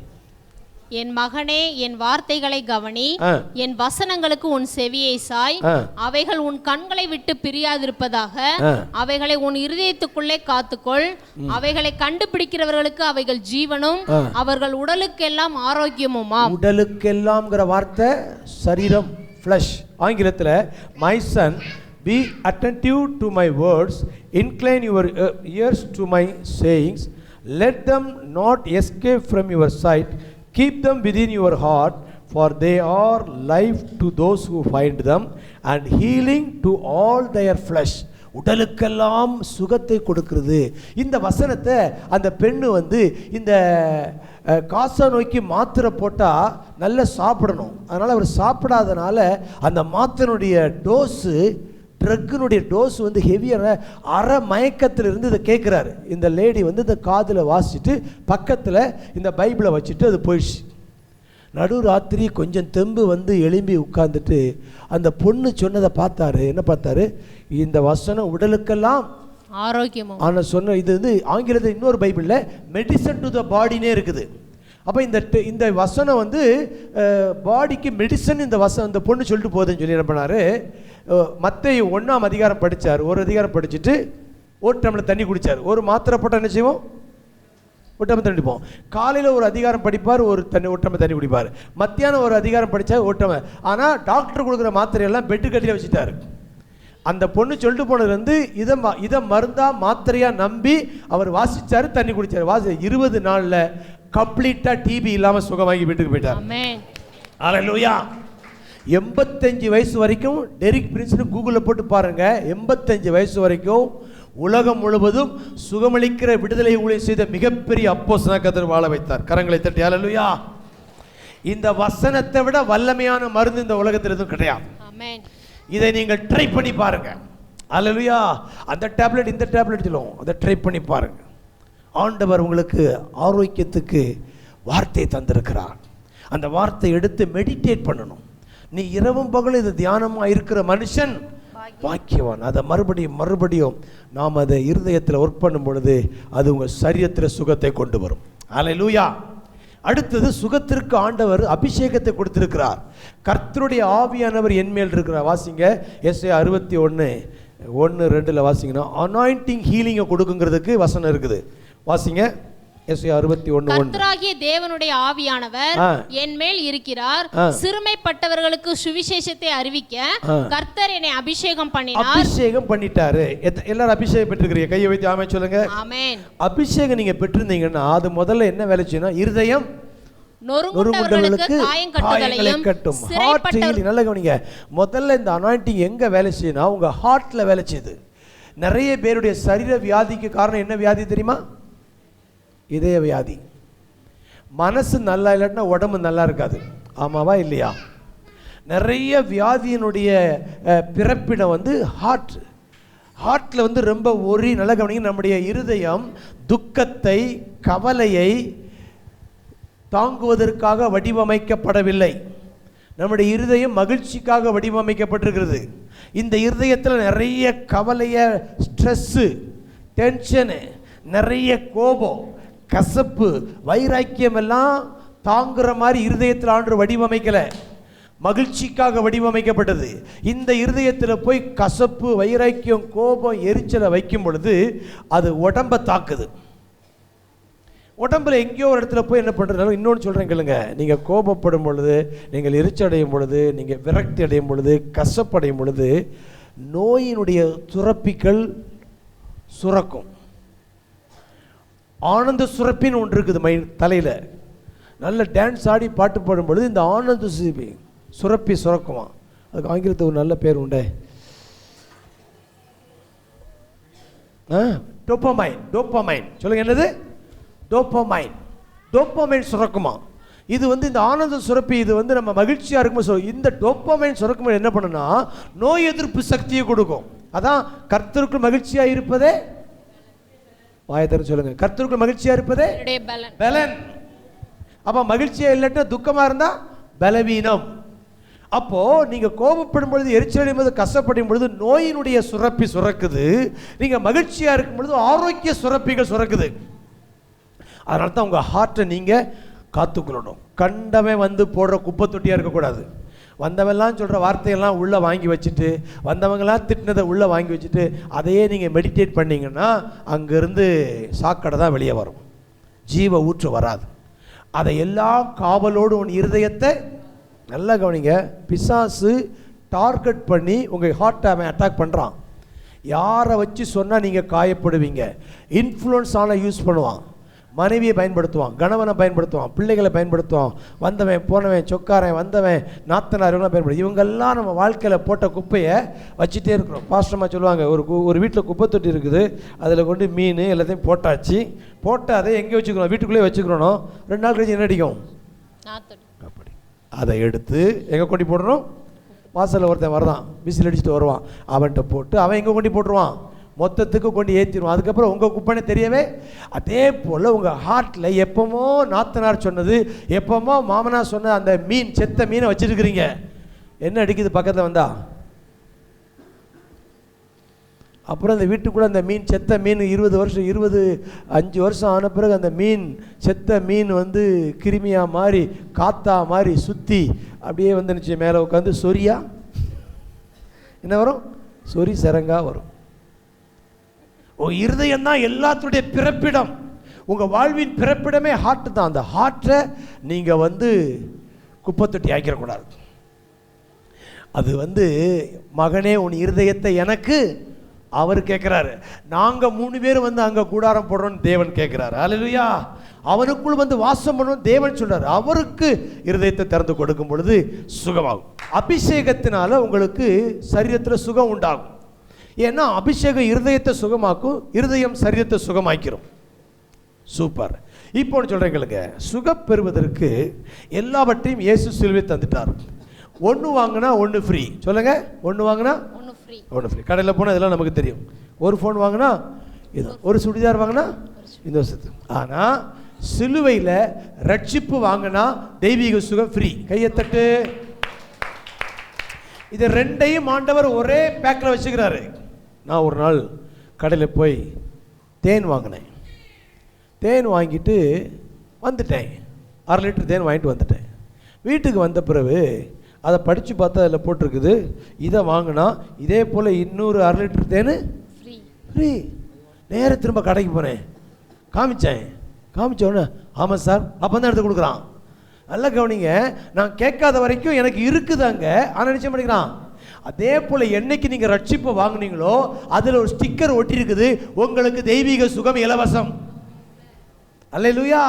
என் மகனே, என் வார்த்தைகளை கவனி, என் வசனங்களுக்கு உன் செவியை சாய். அவைகள் உன் கண்களை விட்டு பிரியாதிருப்பதாக, அவைகளை உன் இருதயத்துக்குள்ளே காத்துக்கொள். அவைகளை கண்டுபிடிக்கிறவர்களுக்கு அவைகள் ஜீவனும் அவர்கள் உடலுக்கெல்லாம் ஆரோக்கியமுமா. உடலுக்கெல்லாம்ங்கிற வார்த்தை சரீரம், ஃப்ளஷ். ஆங்கிலத்தில் my son be attentive to my words, incline your ears to my sayings, let them not escape from your sight, keep them within your heart, for they are life to those who find them and healing to all their flesh. உடலுக்கெல்லாம் சுகத்தை கொடுக்கிறது. இந்த வசனத்தை அந்த பெண்ணு வந்து இந்த காசா நோய்க்கு மாத்திரை போட்டால் நல்லா சாப்பிடணும். அதனால் அவர் சாப்பிடாதனால அந்த மாத்திரையுடைய டோஸு, ட்ரக்கினுடைய டோஸ் வந்து ஹெவியான அரை மயக்கத்தில் இருந்து இதை கேட்குறாரு. இந்த லேடி வந்து இந்த காதில் வாசிச்சுட்டு பக்கத்தில் இந்த பைபிளை வச்சுட்டு அது போயிடுச்சு. நடு ராத்திரி கொஞ்சம் தெம்பு வந்து எழும்பி உட்கார்ந்துட்டு அந்த பொண்ணு சொன்னதை பார்த்தாரு. என்ன பார்த்தாரு? இந்த வசனம் உடலுக்கெல்லாம் ஆரோக்கியமும். ஆனால் சொன்ன இது வந்து ஆங்கிலத்தில் இன்னொரு பைபிளில் மெடிசன் டு த பாடினே இருக்குது. அப்போ இந்த வசனம் வந்து பாடிக்கு மெடிசன். இந்த வசனம் இந்த பொண்ணு சொல்லிட்டு போகுதுன்னு சொல்லி என்ன பண்ணார்? மத்தேயு 1ஆம் அதிகாரம் படித்தார். ஒரு அதிகாரம் படிச்சுட்டு ஒரு டம்ளர் தண்ணி குடித்தார். ஒரு மாத்திரை போட்டால் என்ன செய்வோம்? ஒரு டம்ளர் தண்ணி குடிப்போம். காலையில் ஒரு அதிகாரம் படிப்பார், ஒரு டம்ளர் தண்ணி குடிப்பார். மத்தியானம் ஒரு அதிகாரம் படித்தா ஒரு டம்ளர். ஆனால் டாக்டர் கொடுக்குற மாத்திரையெல்லாம் பெட்டு கட்டியில் வச்சுட்டாரு. அந்த பொண்ணு சொல்லிட்டு போனது வந்து இதை மருந்தா மாத்திரையா நம்பி அவர் வாசிச்சாரு, தண்ணி குடிச்சாரு. 20 நாளில் கம்ப்ளீட்டா டிபி இல்லாம சுகமாகி வீட்டுக்கு போயிட்டார். அல்லேலூயா. 85 வயசு வரைக்கும் டெரிக் பிரின்ஸ்னு கூகுளில் போட்டு பாருங்க. 85 வயசு வரைக்கும் உலகம் முழுவதும் சுகமளிக்கிற விடுதலை ஊழியம் செய்த மிகப்பெரிய அப்போஸ்தலனாக கர்த்தர் வாழ வைத்தார். கரங்களை தட்டி அல்லேலூயா. இந்த வசனத்தை விட வல்லமையான மருந்து இந்த உலகத்தில் எதுவும் கிடையாது. இதை நீங்கள் ட்ரை பண்ணி பாருங்க. அல்லேலூயா. அந்த டேப்லெட் இந்த டேப்லெட் சொல்லுவோம், அதை ட்ரை பண்ணி பாருங்க. ஆண்டவர் உங்களுக்கு ஆரோக்கியத்துக்கு வார்த்தை தந்திருக்கிறார். அந்த வார்த்தை எடுத்து மெடிடேட் பண்ணணும். நீ இரவும் பகலும் இது தியானமாக இருக்கிற மனுஷன் பாக்கியவான். அதை மறுபடியும் நாம் அதை இருதயத்தில் ஒர்க் பண்ணும் பொழுது அது உங்கள் சரீரத்தில் சுகத்தை கொண்டு வரும். அல்லேலூயா. அடுத்தது, சுகத்திற்கு ஆண்டவர் அபிஷேகத்தை கொடுத்திருக்கிறார். கர்த்தருடைய ஆவியானவர் என்மேல் இருக்கிறார். வாசிங்க எஸ்ஐயா 61:1-2 வாசிங்கன்னா அனாயிண்டிங் ஹீலிங்கை கொடுக்குங்கிறதுக்கு வசனம் இருக்குது. வாசிங்க எஸ்ஐயா 61:1. கர்த்தராகிய தேவனுடைய ஆவியானவர் என்மேல் இருக்கிறார், சிறுமைப்பட்டவர்களுக்கு சுவிசேஷத்தை அறிவிக்க கர்த்தர் என்னை அபிஷேகம் பண்ணினார். அபிஷேகம் பண்ணிட்டாரு. எல்லாரும் அபிஷேகம் பெற்றிருக்கிறீங்க? கையை வைத்து ஆமென் சொல்லுங்க. ஆமென். அபிஷேகம் நீங்க பெற்றிருந்தீங்கன்னா அது முதல்ல என்ன வேலை செய்யணும்? இருதயம் நொறுங்குண்டவர்களுக்கு காயம் கட்டும். Heart healing. நல்லா கவனிங்க. முதல்ல இந்த அனாயிண்டிங் எங்க வேலை செய்யணும்? உங்க ஹார்ட்ல வேலை செய்யுது. நிறைய பேருடைய சரீர வியாதிக்கு காரணம் என்ன வியாதி தெரியுமா? இதய வியாதி. மனசு நல்லா இல்லாட்டினா உடம்பு நல்லா இருக்காது. ஆமாவா இல்லையா? நிறைய வியாதியினுடைய பிறப்பிடம் வந்து ஹார்ட்டில் வந்து ரொம்ப ஒரி. நல்லா கவனிங்க. நம்முடைய இருதயம் துக்கத்தை, கவலையை தாங்குவதற்காக வடிவமைக்கப்படவில்லை. நம்முடைய இருதயம் மகிழ்ச்சிக்காக வடிவமைக்கப்பட்டிருக்கிறது. இந்த இருதயத்தில் நிறைய கவலையை, ஸ்ட்ரெஸ்ஸு, டென்ஷனு, நிறைய கோபம், கசப்பு, வைராக்கியம் எல்லாம் தாங்குற மாதிரி இருதயத்தில் ஆண்டவர் வடிவமைக்கலை. மகிழ்ச்சிக்காக வடிவமைக்கப்பட்டது. இந்த இருதயத்தில் போய் கசப்பு, வைராக்கியம், கோபம், எரிச்சலை வைக்கும் பொழுது அது உடம்பை தாக்குது. உடம்புல எங்கேயோ ஒரு இடத்துல போய் என்ன பண்ணுறதுனால இன்னொன்று சொல்கிறேன் கேளுங்க. நீங்கள் கோபப்படும் பொழுது, நீங்கள் எரிச்சடையும் பொழுது, நீங்கள் விரக்தி அடையும் பொழுது, கசப்படையும் பொழுது நோயினுடைய சுரப்பிகள் சுரக்கும். ஆனந்த சுரப்பின்னு ஒன்று இருக்குது தலையில். நல்ல டான்ஸ் ஆடி பாட்டு பாடும் பொழுது இந்த ஆனந்த சுரப்பி சுரக்குமா. அதுக்கு ஆங்கிலத்தில் ஒரு நல்ல பேர் உண்டு, டோப்பமைன். சொல்லுங்க, என்னது? டோப்பமைன் சுரக்குமா. இது வந்து இந்த ஆனந்த சுரப்பி, இது வந்து நம்ம மகிழ்ச்சியாக இருக்கும்போது இந்த டோப்பமைன் சுரக்கும்போது என்ன பண்ணுன்னா நோய் எதிர்ப்பு சக்தியை கொடுக்கும். அதான் கர்த்தருக்குள் மகிழ்ச்சியாக இருப்பதே, வாயத்தர சொல்லுங்க, கர்த்தருக்குள் மகிழ்ச்சியாக இருப்பதே பலன். அப்போ மகிழ்ச்சியாக இல்லாட்டா துக்கமாக இருந்தால் பலவீனம். அப்போ நீங்க கோபப்படும் பொழுது, எரிச்சலடையும் போது, கஷ்டப்படும் பொழுது நோயினுடைய சுரப்பி சுரக்குது. நீங்க மகிழ்ச்சியா இருக்கும் பொழுது ஆரோக்கிய சுரப்பிகள் சுரக்குது. அதனால தான் உங்க ஹார்ட்டை நீங்க காத்துக்கொள்ளணும். கண்டவன் வந்து போடுற குப்பை தொட்டியா இருக்கக்கூடாது. வந்தவெல்லாம் சொல்ற வார்த்தையெல்லாம் உள்ள வாங்கி வச்சுட்டு, வந்தவங்களாம் திட்டினதை உள்ள வாங்கி வச்சுட்டு அதையே நீங்க மெடிடேட் பண்ணீங்கன்னா அங்கிருந்து சாக்கடை தான் வெளியே வரும், ஜீவ ஊற்று வராது. அதை எல்லா காவலோடு உன் இருதயத்தை நல்லா கவனிங்க. பிசாசு டார்கெட் பண்ணி உங்கள் ஹார்ட்டை அவன் அட்டாக் பண்ணுறான். யாரை வச்சு சொன்னால் நீங்கள் காயப்படுவீங்க. இன்ஃப்ளூயன்ஸ் ஆனால் யூஸ் பண்ணுவான். மனைவியை பயன்படுத்துவான், கணவனை பயன்படுத்துவான், பிள்ளைகளை பயன்படுத்துவான், வந்தவன் போனவன், சொக்காரன் வந்தவன், நாத்தனார் இவங்களாம் பயன்படுத்தும். இவங்கெல்லாம் நம்ம வாழ்க்கையில் போட்ட குப்பையை வச்சுட்டே இருக்கிறோம். பாஸ்டர்மா சொல்லுவாங்க, ஒரு வீட்டில் குப்பை தொட்டி இருக்குது, அதில் கொண்டு மீன் எல்லாத்தையும் போட்டாச்சு, போட்டு அதை எங்கே வச்சுக்கிறோம், வீட்டுக்குள்ளேயே வச்சுக்கிறோம். 2 நாள் கழிச்சு என்ன அடிக்கும், அப்படி அதை எடுத்து எங்கே கொண்டு போடுறோம், வாசலில் ஒருத்தன் வரதான் விசில் அடிச்சுட்டு வருவான், அவன்கிட்ட போட்டு அவன் எங்கே கொண்டு போட்டுருவான், மொத்தத்துக்கு கொண்டு ஏற்றிடுவோம். அதுக்கப்புறம் உங்கள் குப்பைன்னு தெரியவே. அதே போல் உங்கள் ஹார்ட்டில் எப்போமோ நாத்தனார் சொன்னது, எப்போமோ மாமனார் சொன்ன அந்த மீன், செத்த மீனை வச்சுருக்கிறீங்க. என்ன அடிக்குது பக்கத்தில் வந்தா, அப்புறம் அந்த வீட்டுக்குள்ளே அந்த மீன், செத்த மீன் 25 வருஷம் ஆன பிறகு அந்த மீன், செத்த மீன் வந்து கிருமியாக மாறி காத்தா மாதிரி சுற்றி அப்படியே வந்துருச்சு மேலே உட்காந்து சொரியா என்ன வரும், சொறி சரங்கா வரும். இருதயம் தான் எல்லாத்துடைய பிறப்பிடம். உங்கள் வாழ்வின் பிறப்பிடமே ஹார்ட் தான். அந்த ஹார்ட்டை நீங்கள் வந்து குப்பை தொட்டி ஆக்கிடக்கூடாது. அது வந்து மகனே உன் இருதயத்தை எனக்கு, அவர் கேட்குறாரு. நாங்கள் 3 பேர் வந்து அங்கே கூடாரம் போடுறோன்னு தேவன் கேட்குறாரு. அல்லேலூயா. அவனுக்குள் வந்து வாசம் பண்ணணும் தேவன் சொல்றாரு. அவருக்கு இருதயத்தை திறந்து கொடுக்கும் பொழுது சுகமாகும். அபிஷேகத்தினால உங்களுக்கு சரீரத்தில் சுகம் உண்டாகும். ஏன்னா அபிஷேகம் இருதயத்தை சுகமாக்கும், இருதயம் சரீரத்தை சுகமாக்கிறோம். சூப்பர். இப்போ சொல்கிறேங்களுக்கு, சுகம் பெறுவதற்கு எல்லாவற்றையும் இயேசு சிலுவை தந்துட்டார். 1 வாங்கினா 1 ஃப்ரீ. சொல்லுங்க, 1 வாங்கினா 1 ஃப்ரீ. கடையில் போனால் இதெல்லாம் நமக்கு தெரியும். ஒரு ஃபோன் வாங்கினா இது, ஒரு சுடிதார் வாங்கினா இந்த வருஷத்துக்கு. ஆனால் சிலுவையில் ரட்சிப்பு வாங்கினா தெய்வீக சுகம் ஃப்ரீ. கையத்தட்டு. இது 2ஐயும் ஆண்டவர் ஒரே பேக்கில் வச்சுக்கிறாரு. நான் ஒரு நாள் கடையில் போய் தேன் வாங்கினேன். தேன் வாங்கிட்டு வந்துட்டேன். 1/2 லிட்டர் தேன் வாங்கிட்டு வந்துட்டேன். வீட்டுக்கு வந்த பிறகு அதை படித்து பார்த்தா அதில் போட்டிருக்குது, இதை வாங்கினா இதே போல் இன்னொரு 1/2 லிட்டர் தேன் ஃப்ரீ. நேர திரும்ப கடைக்கு போனேன், காமிச்சோன்னே ஆமாம் சார், அப்போ தான் எடுத்து கொடுக்குறான். நல்லா கவனிங்க, நான் கேட்காத வரைக்கும் எனக்கு இருக்குது அங்கே, ஆனால் நிச்சயம் பண்ணிக்கிறான். அதே போல் என்னைக்கு நீங்கள் ரட்சிப்பை வாங்கினீங்களோ அதில் ஒரு ஸ்டிக்கர் ஒட்டி இருக்குது, உங்களுக்கு தெய்வீக சுகம் இலவசம். அல்லேலூயா.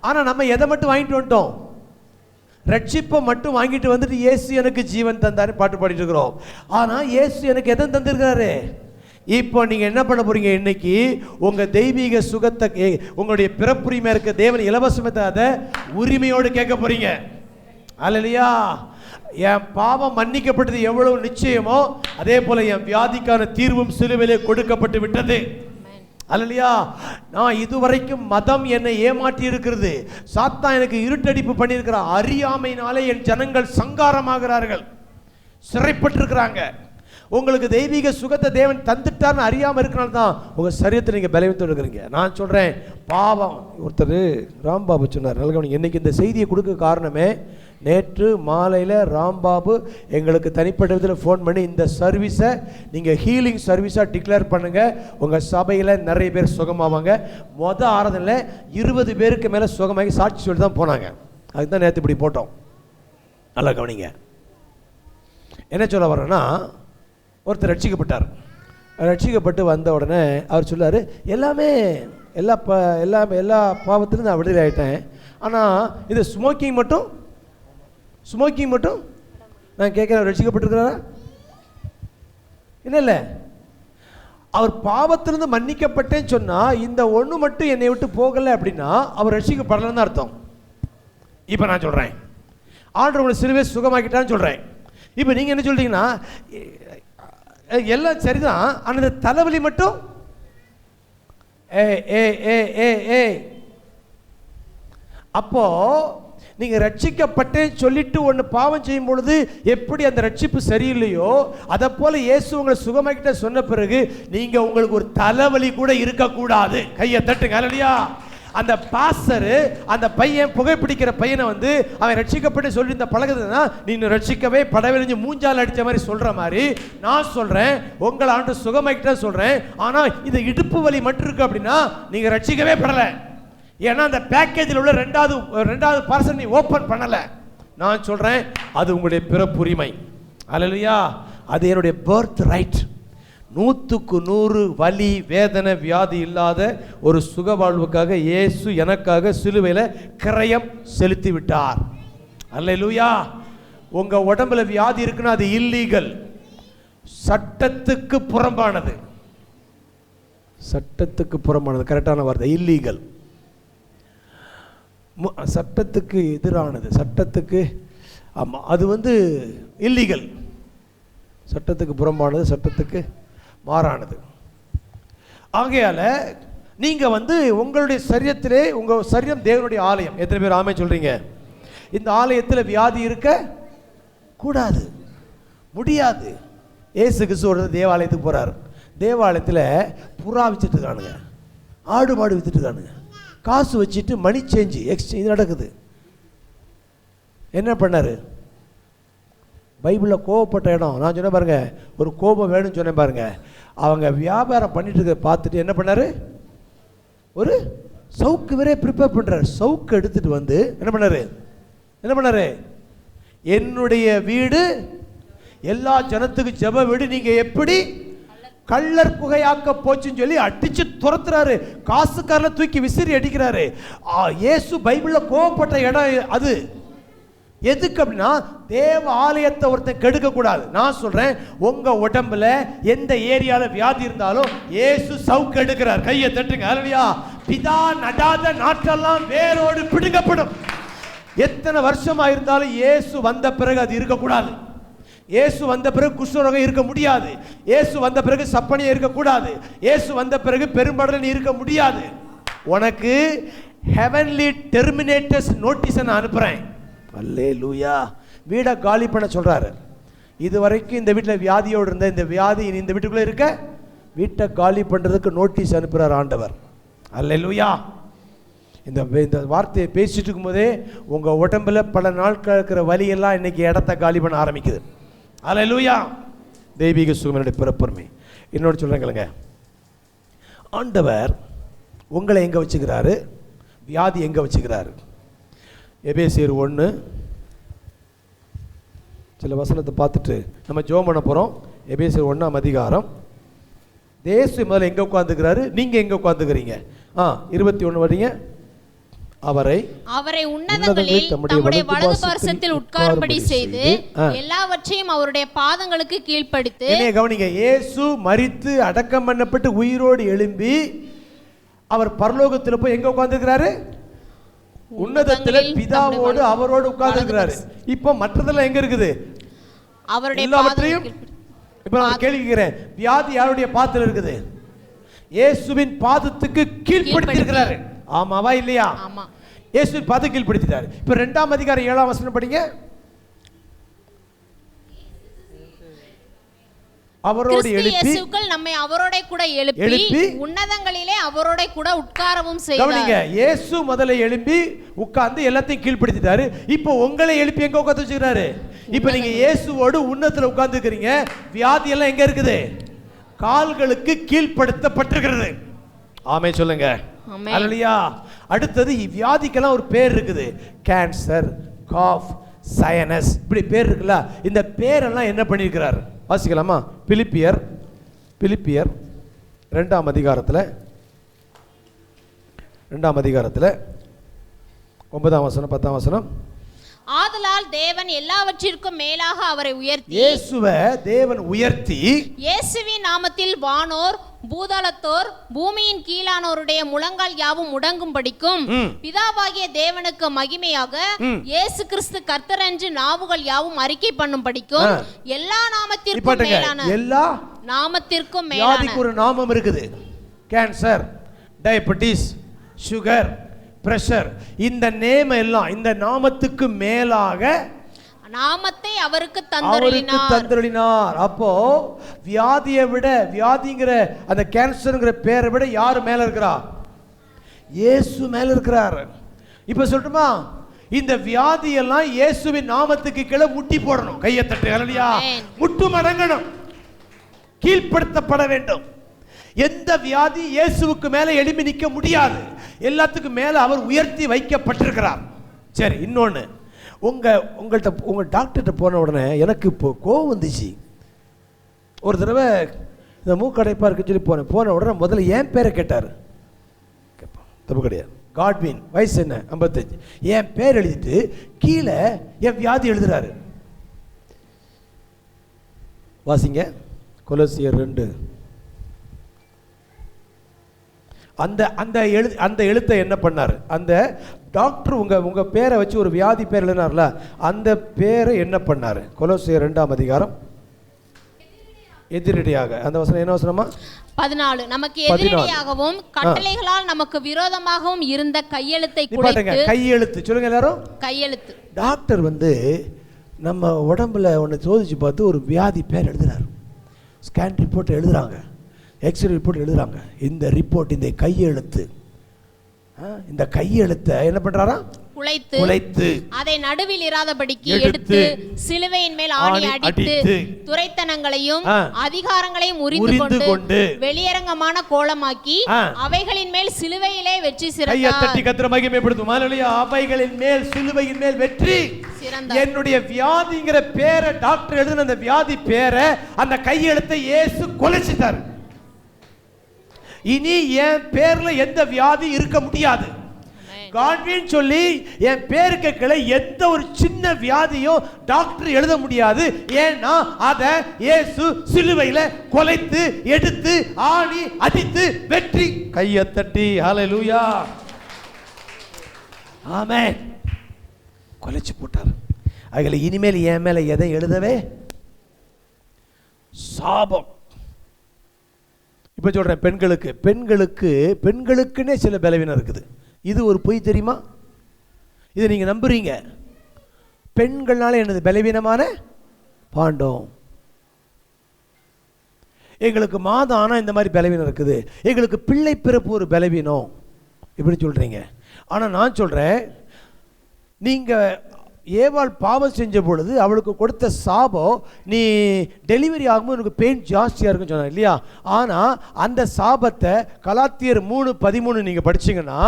ஆனால் நம்ம எதை மட்டும் வாங்கிட்டு வந்துட்டோம், ரட்சிப்பை மட்டும் வாங்கிட்டு வந்துட்டு இயேசு எனக்கு ஜீவன் தந்தாரு பாட்டு பாடிட்டு இருக்கிறோம். ஆனால் இயேசு எனக்கு எதை தந்திருக்கிறாரு? இப்போ நீங்கள் என்ன பண்ண போறீங்க, இன்னைக்கு உங்கள் தெய்வீக சுகத்தை, உங்களுடைய பிறப்புரிமை இருக்க தேவன் இலவசத்தை உரிமையோடு கேட்க போறீங்க. அல்லேலூயா. என் பாவம் மன்னிக்கப்பட்டது எவ்வளவு நிச்சயமோ அதே போல என் வியாதிக்கான தீர்வும் சிலுவையிலே கொடுக்கப்பட்டு விட்டது. அல்லேலூயா. நான் இதுவரைக்கும் மதம் என்னை ஏமாற்றி இருக்கிறது, சாத்தான் எனக்கு இருட்டடிப்பு பண்ணியிருக்கிறான், அறியாமையினாலே என் ஜனங்கள் சங்காரமாகிறார்கள், சிறைப்பட்டிருக்கிறாங்க. உங்களுக்கு தெய்வீக சுகத்தை தேவன் தந்துட்டார்னு அறியாமல் இருக்கிறனால தான் உங்கள் சரீரத்தை நீங்கள் பலவீனத்தோடு இருக்கிறீங்க. நான் சொல்கிறேன், பாவம். ஒருத்தர் ராம்பாபு சொன்னார், நல்ல இன்னைக்கு இந்த செய்தியை கொடுக்க காரணமே, நேற்று மாலையில் ராம்பாபு எங்களுக்கு தனிப்பட்ட விதத்தில் ஃபோன் பண்ணி இந்த சர்வீஸை நீங்கள் ஹீலிங் சர்வீஸாக டிக்ளேர் பண்ணுங்கள், உங்கள் சபையில் நிறைய பேர் சுகமாவாங்க. ஆராதனையில் 20 பேருக்கு மேலே சுகமாகி சாட்சி சொல்லி தான் போனாங்க. அதுக்கு தான் நேற்று இப்படி போட்டோம். நல்லா கவனிங்க. என்ன சொல்ல வரேன்னா, ஒருத்தர் ரட்சிக்கப்பட்டு வந்த உடனே அவர் சொல்லார், எல்லா பாவத்திலும் நான் விடுதலை ஆகிட்டேன், ஆனால் இது ஸ்மோக்கிங் மட்டும் நான் கேட்குறேன், ரட்சிக்கப்பட்டிருக்கிறாரா? இல்லை. அவர் பாவத்திலிருந்து மன்னிக்கப்பட்டேன்னு சொன்னால் இந்த ஒன்று மட்டும் என்னை விட்டு போகலை அப்படின்னா அவர் ரட்சிக்கப்படலன்னு அர்த்தம். இப்போ நான் சொல்கிறேன், ஆண்டவர் உங்களை சிலுவை சுகமாக்கிட்டான்னு சொல்கிறேன். இப்போ நீங்கள் என்ன சொல்கிறீங்கன்னா, எல்லாம் சரிதான், ஆனால் இந்த தலைவலி மட்டும் அப்போ நீங்கள் ரட்சிக்கப்பட்டேன்னு சொல்லிட்டு ஒன்று பாவம் செய்யும் பொழுது எப்படி அந்த ரட்சிப்பு சரியில்லையோ அதை போல இயேசு உங்களை சுகமாக்கிட்ட சொன்ன பிறகு நீங்கள் உங்களுக்கு ஒரு தலைவலி கூட இருக்கக்கூடாது. கையை தட்டுங்க. அல்லேலூயா. அந்த பாஸ்டர் அந்த பையன் புகைப்பிடிக்கிற பையனை வந்து அவன் ரட்சிக்கப்பட்டு சொல்லி இந்த பழகுதுன்னா நீ ரட்சிக்கவே படவிழிஞ்சு மூஞ்சால் அடித்த மாதிரி சொல்கிற மாதிரி நான் சொல்கிறேன், உங்களை ஆண்டு சுகமாக்கிட்ட சொல்கிறேன். ஆனால் இந்த இடுப்பு வலி மட்டும் இருக்கு அப்படின்னா நீங்கள் ரட்சிக்கவே படலை. ஏன்னா அந்த பேக்கேஜில் உள்ள ரெண்டாவது பார்சல் நீ ஓப்பன் பண்ணலை. நான் சொல்றேன், அது உங்களுடைய பிறப்புரிமை. அல்லேலூயா. அது என்னுடைய பர்த் ரைட். 100க்கு 100 வலி வேதனை வியாதி இல்லாத ஒரு சுக வாழ்வுக்காக இயேசு எனக்காக சிலுவையில் கிரயம் செலுத்தி விட்டார். அல்லேலூயா. உங்க உடம்புல வியாதி இருக்குன்னா அது இல்லீகல், சட்டத்துக்கு புறம்பானது. சட்டத்துக்கு புறம்பானது கரெக்டான வார்த்தை, இல்லீகல். சட்டத்துக்கு எதிரானது, சட்டத்துக்கு ஆமாம், அது இல்லீகல். சட்டத்துக்கு புறம்பானது, சட்டத்துக்கு மாறானது. ஆகையால நீங்க உங்களுடைய சரீரத்திலே, உங்க சரீரம் தேவனுடைய ஆலயம். எத்தனை பேர் ஆமென் சொல்றீங்க? இந்த ஆலயத்தில் வியாதி இருக்க கூடாது, முடியாது. இயேசு கிறிஸ்து தேவாலயத்துக்கு போறாரு. தேவாலயத்தில் புறா வித்துட்டு இருக்கானுங்க, ஆடு மாடு வித்துட்டு இருக்கானுங்க, காசு வச்சுட்டு மணி சேஞ்சு எக்ஸ்சேஞ்ச் நடக்குது. என்ன பண்ணாரு? பைபிளில் கோவப்பட்ட இடம் நான் சொன்னேன் பாருங்க, ஒரு கோபம் வேணும்னு சொன்னேன் பாருங்க. அவங்க வியாபாரம் பண்ணிட்டு இருக்க பார்த்துட்டு என்ன பண்ணாரு? ஒரு சவுக்கு வேற ப்ரிப்பேர் பண்றாரு. சவுக்கு எடுத்துட்டு என்ன பண்ணாரு? என்னுடைய வீடு எல்லா ஜனத்துக்கு ஜெப வீடு, நீங்க எப்படி கள்ளர் குகையாக்க போச்சுன்னு சொல்லி அடிச்சு துரத்துறாரு. காசுக்காரல தூக்கி விசிறி அடிக்கிறாரு. இயேசு பைபிளில் கோவப்பட்ட இடம் அது. எதுக்கு அப்படின்னா, தேவ ஆலயத்தை ஒருத்தன் கெடுக்க கூடாது. நான் சொல்றேன், உங்க உடம்புல எந்த ஏரியால வியாதி இருந்தாலும் இயேசு சவுக்கு எடுக்கிறார். கையை தட்டுங்க. அல்லேலூயா. பிதா நடாத நாட்டெல்லாம் வேரோடு பிடுங்கப்படும். எத்தனை வருஷமா இருந்தாலும் இயேசு வந்த பிறகு அது இருக்கக்கூடாது. இயேசு வந்த பிறகு குஷ்டரோகம் இருக்க முடியாது. இயேசு வந்த பிறகு சப்பனியை இருக்கக்கூடாது. இயேசு வந்த பிறகு பெரும்படல் இருக்க முடியாது. உனக்கு ஹெவன்லி டெர்மினேட்டர்ஸ் நோட்டீஸ் நான் அனுப்புறேன். அல்லேலூயா. வீடை காலி பண்ண சொல்றாரு. இது வரைக்கும் இந்த வீட்டில் வியாதியோடு இருந்த இந்த வியாதி இனி இந்த வீட்டுக்குள்ளே இருக்க, வீட்டை காலி பண்ணுறதுக்கு நோட்டீஸ் அனுப்புகிறார் ஆண்டவர். அல்லேலூயா. இந்த வார்த்தையை பேசிட்டு இருக்கும்போதே உங்கள் உடம்புல பல நாட்கள் இருக்கிற வலியெல்லாம் இன்னைக்கு இடத்த காலி பண்ண ஆரம்பிக்குது. அல்லேலூயா. தெய்வீக சுகமனுடைய பிறப்புரிமை. இன்னொன்று சொல்கிறேங்க, ஆண்டவர் உங்களை எங்கே வச்சுக்கிறாரு? வியாதி எங்கே வச்சுக்கிறாரு? எபேசியர் 1 சில வசனத்தை பார்த்துட்டு நம்ம ஜெபம் பண்ண போகிறோம். எபேசியர் 1ஆம் அதிகாரம். தேசு முதல்ல எங்கே உட்காந்துக்கிறாரு, நீங்கள் எங்கே உட்காந்துக்கிறீங்க? 21 வரீங்க. அவரை உன்னதங்களில் தம்முடைய வலது பார்சத்தில் உட்காரும்படி செய்து எல்லாவற்றையும் அவருடைய பாதங்களுக்கு கீழ்ப்படுத்தி. கவனிங்க, இயேசு மரித்து அடக்கம் பண்ணப்பட்டு உயிரோடு எழும்பி அவர் பரலோகத்தில் போய் எங்க உட்கார்ந்திருக்கிறாரு? உன்னதத்தில் பிதாவோடு அவரோடு உட்கார்ந்திருக்கிறாரு. இப்போ மற்றதெல்லாம் எங்க இருக்குது? அவருடைய எல்லாவற்றையும். இப்போ நான் கேள்வி கேட்கிறேன், வியாதி யாருடைய பாதத்தில் இருக்குது? இயேசுவின் பாதத்துக்கு கீழ்ப்படுத்தி இருக்கிறாரு. ஆமாவா இல்லையா? ஆமா. இயேசுவின் பாதத்துக்கு கீழ்ப்படுத்திட்டாரு. இப்போ 2ஆம் அதிகாரம் 7ஆம் வசனம் படிங்க. அவரோடு எழுப்பி நம்மை அவரோட கூட எழுப்பி உன்னதங்களிலே அவரோட கூட உட்காரவும் செய்தார். கவனிங்க, இயேசு முதல்ல எழுப்பி உட்கார்ந்து எல்லாத்தையும் கீழ்ப்படுத்திட்டாரு. இப்போ உங்களை எழுப்பி எங்க உட்கார்ந்து வச்சுக்கிறாரு? இப்போ நீங்க இயேசுவோடு உன்னதத்துல உட்கார்ந்து இருக்கீங்க. வியாதி எல்லாம் எங்க இருக்குது? கால்களுக்கு கீழ்ப்படுத்தப்பட்டிருக்கிறது. ஆமென் சொல்லுங்க. அல்லேலூயா. அடுத்தது வியாதிக்கெல்லாம் ஒரு பேர் இருக்குது. கேன்சர், காஃப், சயனஸ், இப்படி பேர் இருக்குல்ல. இந்த பேரெல்லாம் என்ன பண்ணியிருக்கிறார் வாசிக்கலாமா? பிலிப்பியர் 2ஆம் அதிகாரத்தில் 9ஆம் வசனம் 10ஆம் வசனம். ஆதலால் தேவன் எல்லாவற்றிற்கும் மேலாக அவரை உயர்த்தி, இயேசுவை தேவன் உயர்த்தி, இயேசுவின் நாமத்தில் வானோர் பூதலத்தோர் பூமியின் கீழானோருடைய முழங்கால் யாவும் முடங்கும்படிக்கும் பிதாவாகிய தேவனுக்கு மகிமையாக இயேசு கிறிஸ்து கர்த்தர் என்று நாவுகள் யாவும் அறிக்கை பண்ணும்படிக்கும் எல்லா நாமத்திற்கும் மேலான, எல்லா நாமத்திற்கும் மேலான ஒரு நாமம் இருக்குது. கேன்சர், டயபெட்டிஸ், சுகர், பிரஷர், இந்த நேம் எல்லாம் இந்த நாமத்துக்கு மேலாக நாமத்தை அவருக்கு தந்தருளினார். அப்போ வியாதியை விட, வியாதிங்கிற அந்த கேன்சர்ங்கிற பேரை விட யாரு மேல இருக்கிறா? இயேசு மேல இருக்கிறார். இப்ப சொல்லட்டுமா, இந்த வியாதி எல்லாம் இயேசுவின் நாமத்துக்கு கீழே முட்டி போடணும். கையை தட்டு. அல்லேலூயா. முட்டு மடங்கணும், கீழ்ப்படுத்தப்பட வேண்டும். எந்த வியாதி இயேசுவுக்கு மேல எழுப்பி நிற்க முடியாது. எல்லாத்துக்கும் மேல அவர் உயர்த்தி வைக்கப்பட்டிருக்கிறார். சரி, இன்னொன்னு, உங்கள் டாக்டர்கிட்ட போன உடனே எனக்கு இப்போ கோவம் வந்துச்சு. ஒரு தடவை இந்த மூக்கடைப்பாக இருக்குன்னு சொல்லி போன உடனே முதல்ல என் பேரை கேட்டார். கேட்பான், தப்பு கிடையாது. காட்வின், வயசு என்ன? 55. என் பேர் எழுதிட்டு கீழே என் வியாதி எழுதுறாரு. வாசிங்க கொலோசியர் 2. அந்த எழுத்தை என்ன பண்ணார்? அந்த டாக்டர் உங்க பேரை வச்சு ஒரு வியாதி பேர் எழுதினார்ல, அந்த பேரை என்ன பண்ணார்? கொலோசியர் 2ஆம் அதிகாரம். எதிரடியாக, அந்த வசனம் என்ன வசனமா? 14. நமக்கு எதிரடியாகவும் கட்டளைகளால் நமக்கு விரோதமாகவும் இருந்த கையெழுத்தை குலைத்து. கையெழுத்து சொல்லுங்க எல்லாரும். கையெழுத்து. டாக்டர் நம்ம உடம்புல ஒன்று சோதிச்சு பார்த்து ஒரு வியாதி பேர் எழுதுறாரு. ஸ்கேன் ரிப்போர்ட் எழுதுறாங்க, எக்ஸ்ரே ரிப்போர்ட் எழுதுறாங்க. இந்த ரிப்போர்ட், இந்த கையெழுத்து, இந்த கையெழுத்தை என்ன பண்றாரா? குலைத்து அதை நடுவில் இராதபடிக்கு எடுத்து சிலுவையின் மேல் ஆணி அடித்து துரைத்தனங்களையும் அதிகாரங்களையும் முறிந்து கொண்டு வெளியரங்கமான கோலமாக்கி அவைகளின் மேல் சிலுவையிலே வெற்றி சிறந்தார். கையை தட்டி கர்த்தரை மகிமைப்படுத்தும். ஹல்லேலூயா. அவைகளின் மேல், சிலுவையின் மேல் வெற்றி சிறந்தார். என்னுடைய வியாதிங்கிற பேரை டாக்டர் எழுதின அந்த வியாதி பேரை, அந்த கையெழுத்தை இயேசு கொலைச்சிட்டார். இனி என் பேர்ல எந்த வியாதி இருக்க முடியாது. காட்வின் சொல்லி என் பேருக்கு கீழே எந்த ஒரு சின்ன வியாதியும் டாக்டர் எழுத முடியாது. ஏன்னா அதை இயேசு சிலுவையில கொலைத்து எடுத்து ஆணி அடித்து வெற்றி. கையை தட்டி ஹல்லேலூயா. ஆமென். கொலைச்சு போட்டார். அவங்களை இனிமேல் என் மேல எதை எழுதவே சாபம். இப்ப சொல்றேன், பெண்களுக்குன்னே சில பலவீனம் இருக்குது. இது ஒரு பொய் தெரியுமா? இதை நீங்க நம்புறீங்க. பெண்கள்னால என்னது? பலவீனமான பாண்டம். எங்களுக்கு மாதம் ஆனா இந்த மாதிரி பலவீனம் இருக்குது, எங்களுக்கு பிள்ளை பிறப்பு ஒரு பலவீனம் இப்படி சொல்றீங்க. ஆனா நான் சொல்றேன், நீங்க ஏவாள் பாவம் செஞ்ச பொழுது அவளுக்கு கொடுத்த சாபம், நீ டெலிவரி ஆகும்போது உனக்கு பெயின் ஜாஸ்தியாக இருக்குன்னு சொன்னாங்க இல்லையா? ஆனால் அந்த சாபத்தை கலாத்தியர் 3:13 நீங்கள் படிச்சிங்கன்னா,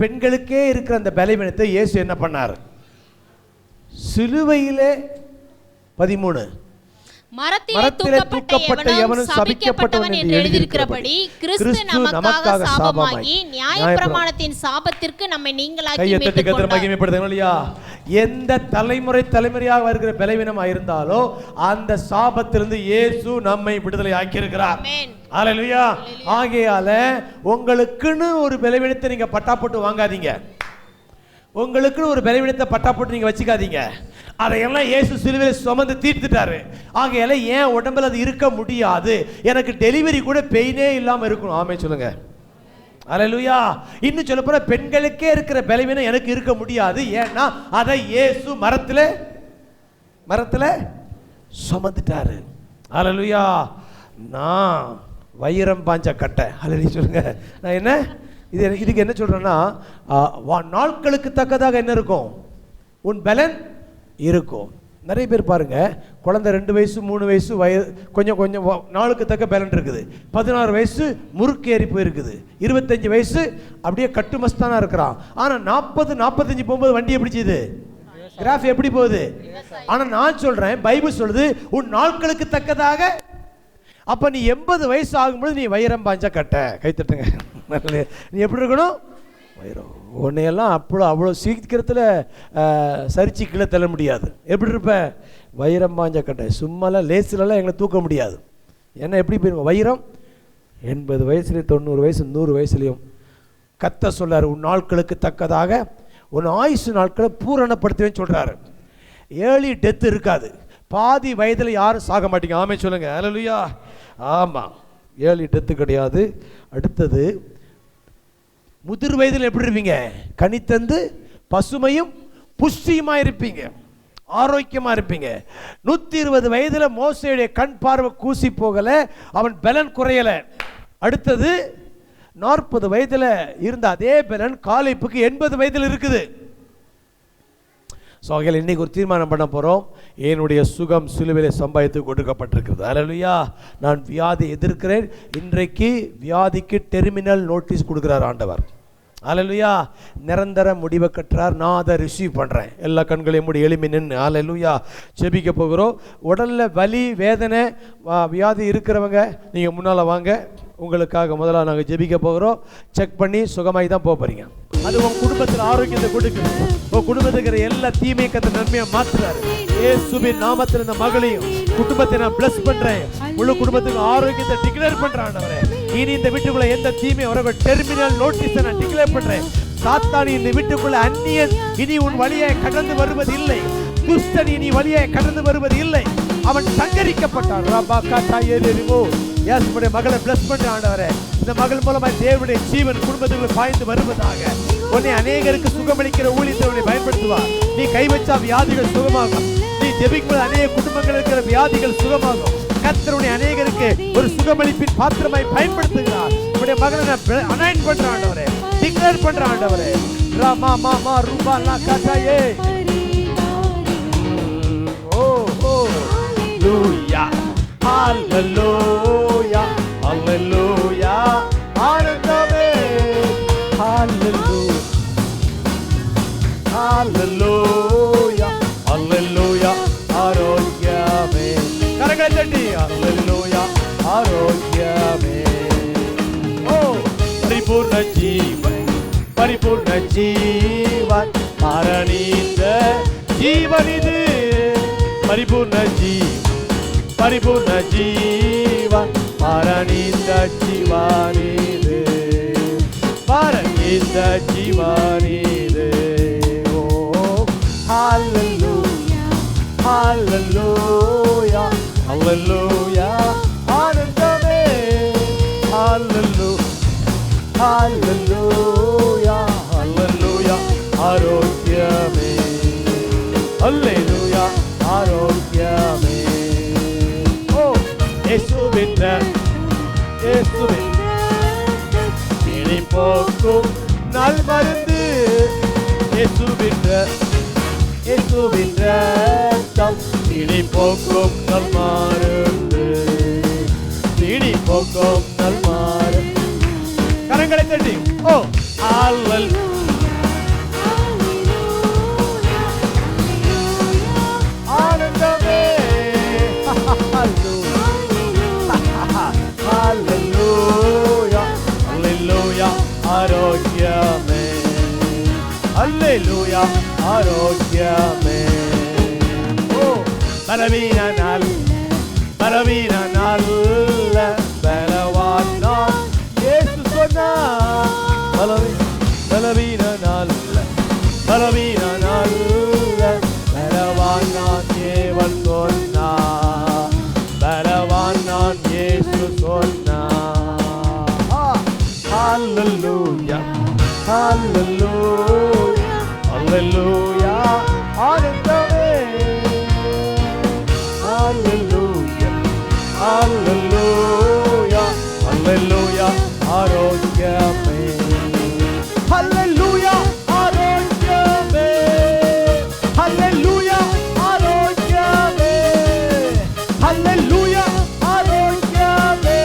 பெண்களுக்கே இருக்கிற அந்த பலவீனத்தை இயேசு என்ன பண்ணார்? சிலுவையிலே 13 மரத்திலே தூக்கப்பட்ட எவனும் சபிக்கப்பட்டவன் என்று எழுதியிருக்கிறபடி கிறிஸ்து நமக்காக சாபமாகி நியாயப்பிரமாணத்தின் சாபத்திற்கு நம்மை நீங்களாக்கி மீட்டுக்கொண்டார். எந்த தலைமுறையாக வருகிற பலவீனமா இருந்தாலோ அந்த சாபத்திலிருந்து இயேசு நம்மை விடுதலை ஆக்கி இருக்கிறார். ஹல்லேலூயா. ஆகையால உங்களுக்குன்னு ஒரு பலவீனத்தை நீங்க பட்டா போட்டு வாங்காதீங்க. உங்களுக்குன்னு ஒரு பலவீனத்தை பட்டா போட்டு நீங்க வச்சுக்காதீங்க. அதையெல்லாம் இயேசு சிலுவையில் சுமந்து தீர்த்துட்டாரு. ஆகையால ஏன் உடம்புல அது இருக்க முடியாது. எனக்கு டெலிவரி கூட பெயினே இல்லாம இருக்கணும். ஆமென் சொல்லுங்க. ஹல்லேலூயா. இன்னும் சொல்ல போனா பெண்களுக்கே இருக்கிற பலவீனம் எனக்கு இருக்க முடியாது. ஏன்னா அதை இயேசு மரத்துல சுமந்துட்டாரு. ஹல்லேலூயா. நான் வைரம் பாஞ்ச கட்டை. ஹல்லேலூயா சொல்லுங்க. நான் என்ன இதுக்கு என்ன சொல்றேன்னா, நாட்களுக்கு தக்கதாக என்ன இருக்கும்? உன் பலன் இருக்கும். நிறைய பேர் பாருங்க, குழந்தை 2 வயசு 3 வயசு கொஞ்சம் நாளுக்கு தக்க பேலண்ட் இருக்குது. 16 வயசு முறுக்கு ஏறி போயிருக்குது. 25 வயசு அப்படியே கட்டுமஸ்தானா இருக்கிறான். ஆனா 40-45 போகும்போது வண்டி எப்படி செய்யுது? கிராஃப் எப்படி போகுது? ஆனா நான் சொல்றேன், பைபிள் சொல்லுது உன் நாட்களுக்கு தக்கதாக. அப்ப நீ 80 வயசு ஆகும்போது நீ வைரம் பாஞ்சா கட்ட. கைத்தட்டுங்க. நீ எப்படி இருக்கணும்? வைரம். உன்னையெல்லாம் அவ்வளோ சீக்கிரத்தில் சரிச்சு கீழே தள்ள முடியாது. எப்படி இருப்ப? வைரம் பாஞ்ச கட்டை. சும்மாலாம் லேசிலலாம் எங்களை தூக்க முடியாது. ஏன்னா எப்படி போயிருவோம்? வைரம் 80 வயசுலேயும் 90 வயசு 100 வயசுலையும் கத்த சொல்லாரு, உன் நாட்களுக்கு தக்கதாக உன் ஆயுசு நாட்களை பூரணப்படுத்துவேன்னு சொல்றாரு. ஏர்லி டெத்து இருக்காது. பாதி வயதில் யாரும் சாக மாட்டீங்க. ஆமென் சொல்லுங்க. ஹல்லேலூயா. ஆமாம், ஏர்லி டெத்து கிடையாது. அடுத்தது, முதிர் வயதில் எப்படி இருப்பீங்க? கனித்தந்து பசுமையும் புஷ்டியுமா இருப்பீங்க, ஆரோக்கியமா இருப்பீங்க. 120 வயதுல மோசேயுடைய கண் பார்வை கூசி போகல, அவன் பலன் குறையல. அடுத்தது 40 வயதுல இருந்த அதே பலன் காலைப்புக்கு 80 வயதில் இருக்குது. இன்னைக்கு ஒரு தீர்மானம் பண்ண போறோம். என்னுடைய சுகம் சிலுவையிலே சம்பாதித்து கொடுக்கப்பட்டிருக்கிறது. ஹல்லேலூயா. நான் வியாதி எதிர்க்கிறேன். இன்றைக்கு வியாதிக்கு டெர்மினல் நோட்டீஸ் கொடுக்கிறார் ஆண்டவர். ஹல்லேலூயா. நிரந்தர முடிவை கட்டுறார். நான் அதை ரிசீவ் பண்ணுறேன். எல்லா கண்களையும் மூடி எளிமை நின்று ஹல்லேலூயா ஜெபிக்க போகிறோம். உடலில் வலி வேதனை வியாதி இருக்கிறவங்க நீங்கள் முன்னால் வாங்க. உங்களுக்காக முதல்ல நாங்கள் ஜெபிக்க போகிறோம். செக் பண்ணி சுகமாகி தான் போகிறீங்க. அது உங்கள் குடும்பத்தில் ஆரோக்கியத்தை கொடுக்குது. உங்கள் குடும்பத்துக்கு இருக்கிற எல்லா தீமையை கத்த நன்மையை மாற்றுறாரு. இயேசுவின் நாமத்தில் இந்த மகளையும் குடும்பத்தை நான் பிளஸ் பண்ணுறேன். முழு குடும்பத்துக்கு ஆரோக்கியத்தை டிக்ளேர் பண்ணுறேன். ஆண்டவரே, இனி இந்த வீட்டுக்குள்ள எந்த தீமை வரவே டெர்மினல் நோட்டீஸை நான் டிக்ளேர் பண்றேன். சாத்தானி இந்த வீட்டுக்குள்ள அந்நியன் இனி உன் வழியை கடந்து வருவது இல்லை. துஷ்டன் இனி வழியை கடந்து வருவது இல்லை. அவன் சங்கரிக்கப்பட்டான். இயேசுவுடைய மகளை பிளஸ் பண்ற ஆண்டவரே, இந்த மகள் மூலமா தேவனுடைய ஜீவன் குடும்பத்துக்குள்ள பாய்ந்து வருவதாக. உன்னை அநேகருக்கு சுகமளிக்கிற ஊழியத்தை பயன்படுத்துவா. நீ கை வச்சா வியாதிகள் சுகமாகும். நீ ஜெபிக்கும்போது அநேக குடும்பங்கள் இருக்கிற வியாதிகள் சுகமாகும். கர்த்தருடைய அநேகருக்கு ஒரு சுகமளிப்பின் பாத்திரமாய் பயன்படுத்துகிறார். உடைய மகளை அனாயின்ட் பண்ற ஆண்டவரே, டிக்ளேர் பண்ற ஆண்டவரே. ராமா மாமா ரூபா லா காட்டாயே. ஓ ஓ லூயா ஹல்லேலூயா ஹல்லேலூயா ஆனந்தமே ஹல்லேலூயா ஹல்லேலூயா ஹல்லேலூயா ஆரோக்கியமே. கரங்களை தட்டி ஹல்லேலூயா ஆரோக்கியமே. ஓ பரிபூர்ண ஜீவன் பரிபூர்ண ஜீவன் மரணித்த ஜீவன் இது. பரிபூர்ண ஜீவன் பரிபூர்ண ஜீவன் மரணித்த ஜீவன் இது. மரணித்த ஜீவன் இது. ஓ ஹல்லேலூயா ஹல்லேலூயா ஹல்லேலூயா ஆனந்தமே ஹல்லேலூயா ஹல்லேலூயா ஹல்லேலூயா ஆரோக்கியமே. ஹல்லேலூயா ஆரோக்கியமே. ஓ இயேசுவின் இயேசுவின் பிணி போக்கும் நல் மருந்து. இயேசுவின் இயேசுவின் ரத்தம் பிணி போக்கும் நல் மருந்து. பிணி போக்கும் நல் மருந்து. கரங்களை தட்டி ஓ ஹல்லேலூயா ஆனந்தமே ஹல்லேலூயா ஹல்லேலூயா ஆரோக்கியமே. ஹல்லேலூயா ஆரோக்கியமே. ஓ பலவீன நாள் பலவீன நல்ல பலவான் நான் இயேசு சொன்னார். பலவீன நல்ல பலவீன நல்ல பலவான் நான் தேவன் சொன்னார். பலவான் நான் இயேசு சொன்னார். ஹல்லேலூயா ஹல்லேலூயா ஹல்லேலூயா ஆனந்தமே. ஹல்லேலூயா ஹல்லேலூயா ஹல்லேலூயா ஆரோக்கியமே. ஹல்லேலூயா ஆரோக்கியமே. ஹல்லேலூயா ஆரோக்கியமே. ஹல்லேலூயா ஆரோக்கியமே.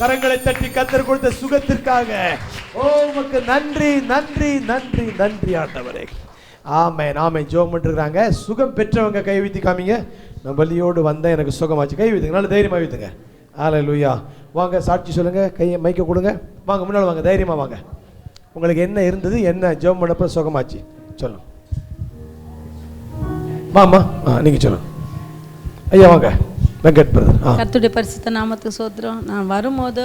கரங்களை தட்டி கர்த்தர் கொடுத்த சுகத்திற்காக ஓ உமக்கு நன்றி நன்றி நன்றி நன்றி ஆண்டவரே. ஆமென் ஆமென். ஜெபம் பண்ணிருக்காங்க. சுகம் பெற்றவங்க கை வைத்து காமிங்க. நான் வலியோடு வந்தேன் எனக்கு சுகமாச்சு. கை வைத்துங்க. நல்ல தைரியமா வைத்துங்க. ஹல்லேலூயா. வாங்க சாட்சி சொல்லுங்க. கையை மைக்க கொடுங்க. வாங்க முன்னாடி வாங்க. தைரியமா வாங்க. உங்களுக்கு என்ன இருந்தது, என்ன ஜெபம் பண்ணப்ப சுகமாச்சு சொல்லுங்க. மாமா நீங்க சொல்லுங்க. ஐயா வாங்க. வெங்கட் பிரதர். கர்த்தருடைய பரிசுத்த நாமத்துக்கு சோத்திரம். நான் வரும்போது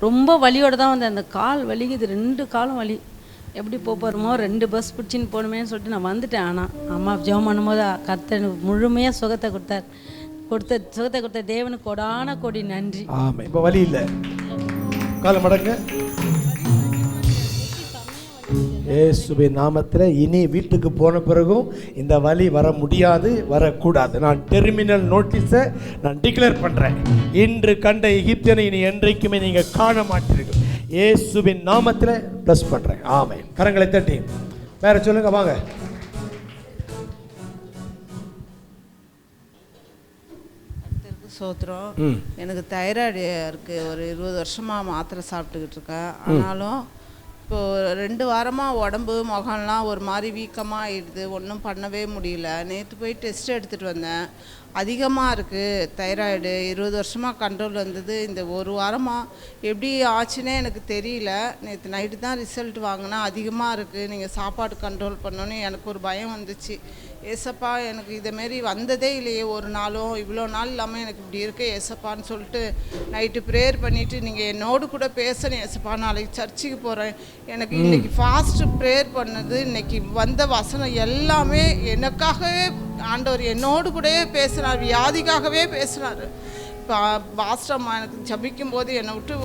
ரொம்ப வலியோடு தான் வந்தேன். அந்த கால் வலிக்குது, 2 காலும் வலி. எப்படி போகிறோமோ 2 பஸ் பிடிச்சின்னு போகணுமேன்னு சொல்லிட்டு நான் வந்துட்டேன். ஆனால் அம்மா ஜெபம் பண்ணும்போது கர்த்தர் முழுமையாக சுகத்தை கொடுத்த தேவனுக்கு கொடான கொடி நன்றி. ஆமாம். இப்போ வலி இல்லை. காலை மடங்க. இயேசுவின் நாமத்தில் இனி வீட்டுக்கு போன பிறகும் இந்த வலி வர முடியாது, வரக்கூடாது. நான் டெர்மினல் நோட்டீஸை நான் டிக்ளேர் பண்ணுறேன். இன்று கண்ட எகிப்தியனை இனி என்றைக்குமே நீங்கள் காண மாட்டீர்கள். இயேசுவின் நாமத்தில் ப்ளஸ் பண்ணுறேன். ஆமென். கரங்களை தட்டி வேற சொல்லுங்க. வாங்க. சோத்திரம். எனக்கு தைராய்டு இருக்குது. ஒரு 20 வருஷமாக மாத்திரை சாப்பிட்டுக்கிட்டு இருக்கேன். ஆனாலும் இப்போது 2 வாரமாக உடம்பு முகம்லாம் ஒரு மாதிரி வீக்கமாக ஆகிடுது. ஒன்றும் பண்ணவே முடியல. நேற்று போய் டெஸ்ட் எடுத்துகிட்டு வந்தேன். அதிகமாக இருக்குது தைராய்டு. 20 வருஷமாக கண்ட்ரோல் வந்தது. இந்த ஒரு வாரமாக எப்படி ஆச்சுன்னே எனக்கு தெரியல. நேற்று நைட்டு தான் ரிசல்ட் வாங்கினா அதிகமாக இருக்குது, நீங்கள் சாப்பாடு கண்ட்ரோல் பண்ணோன்னு எனக்கு ஒரு பயம் வந்துச்சு. ஏசப்பா, எனக்கு இதேமாரி வந்ததே இல்லையே ஒரு நாளும், இவ்வளோ நாள் இல்லாமல் எனக்கு இப்படி இருக்கு ஏசப்பான்னு சொல்லிட்டு நைட்டு ப்ரேயர் பண்ணிவிட்டு நீங்கள் என்னோடு கூட பேசணும் ஏசப்பா, நாளைக்கு சர்ச்சுக்கு போகிறேன். எனக்கு இன்றைக்கி ஃபாஸ்ட்டு ப்ரேயர் பண்ணது, இன்றைக்கி வந்த வசனம் எல்லாமே எனக்காகவே ஆண்டவர் என்னோடு கூடவே பேசுனார், வியாதிக்காகவே பேசுனார். இப்போ பாஸ்டம்மா எனக்கு ஜபிக்கும் போது என்னை விட்டு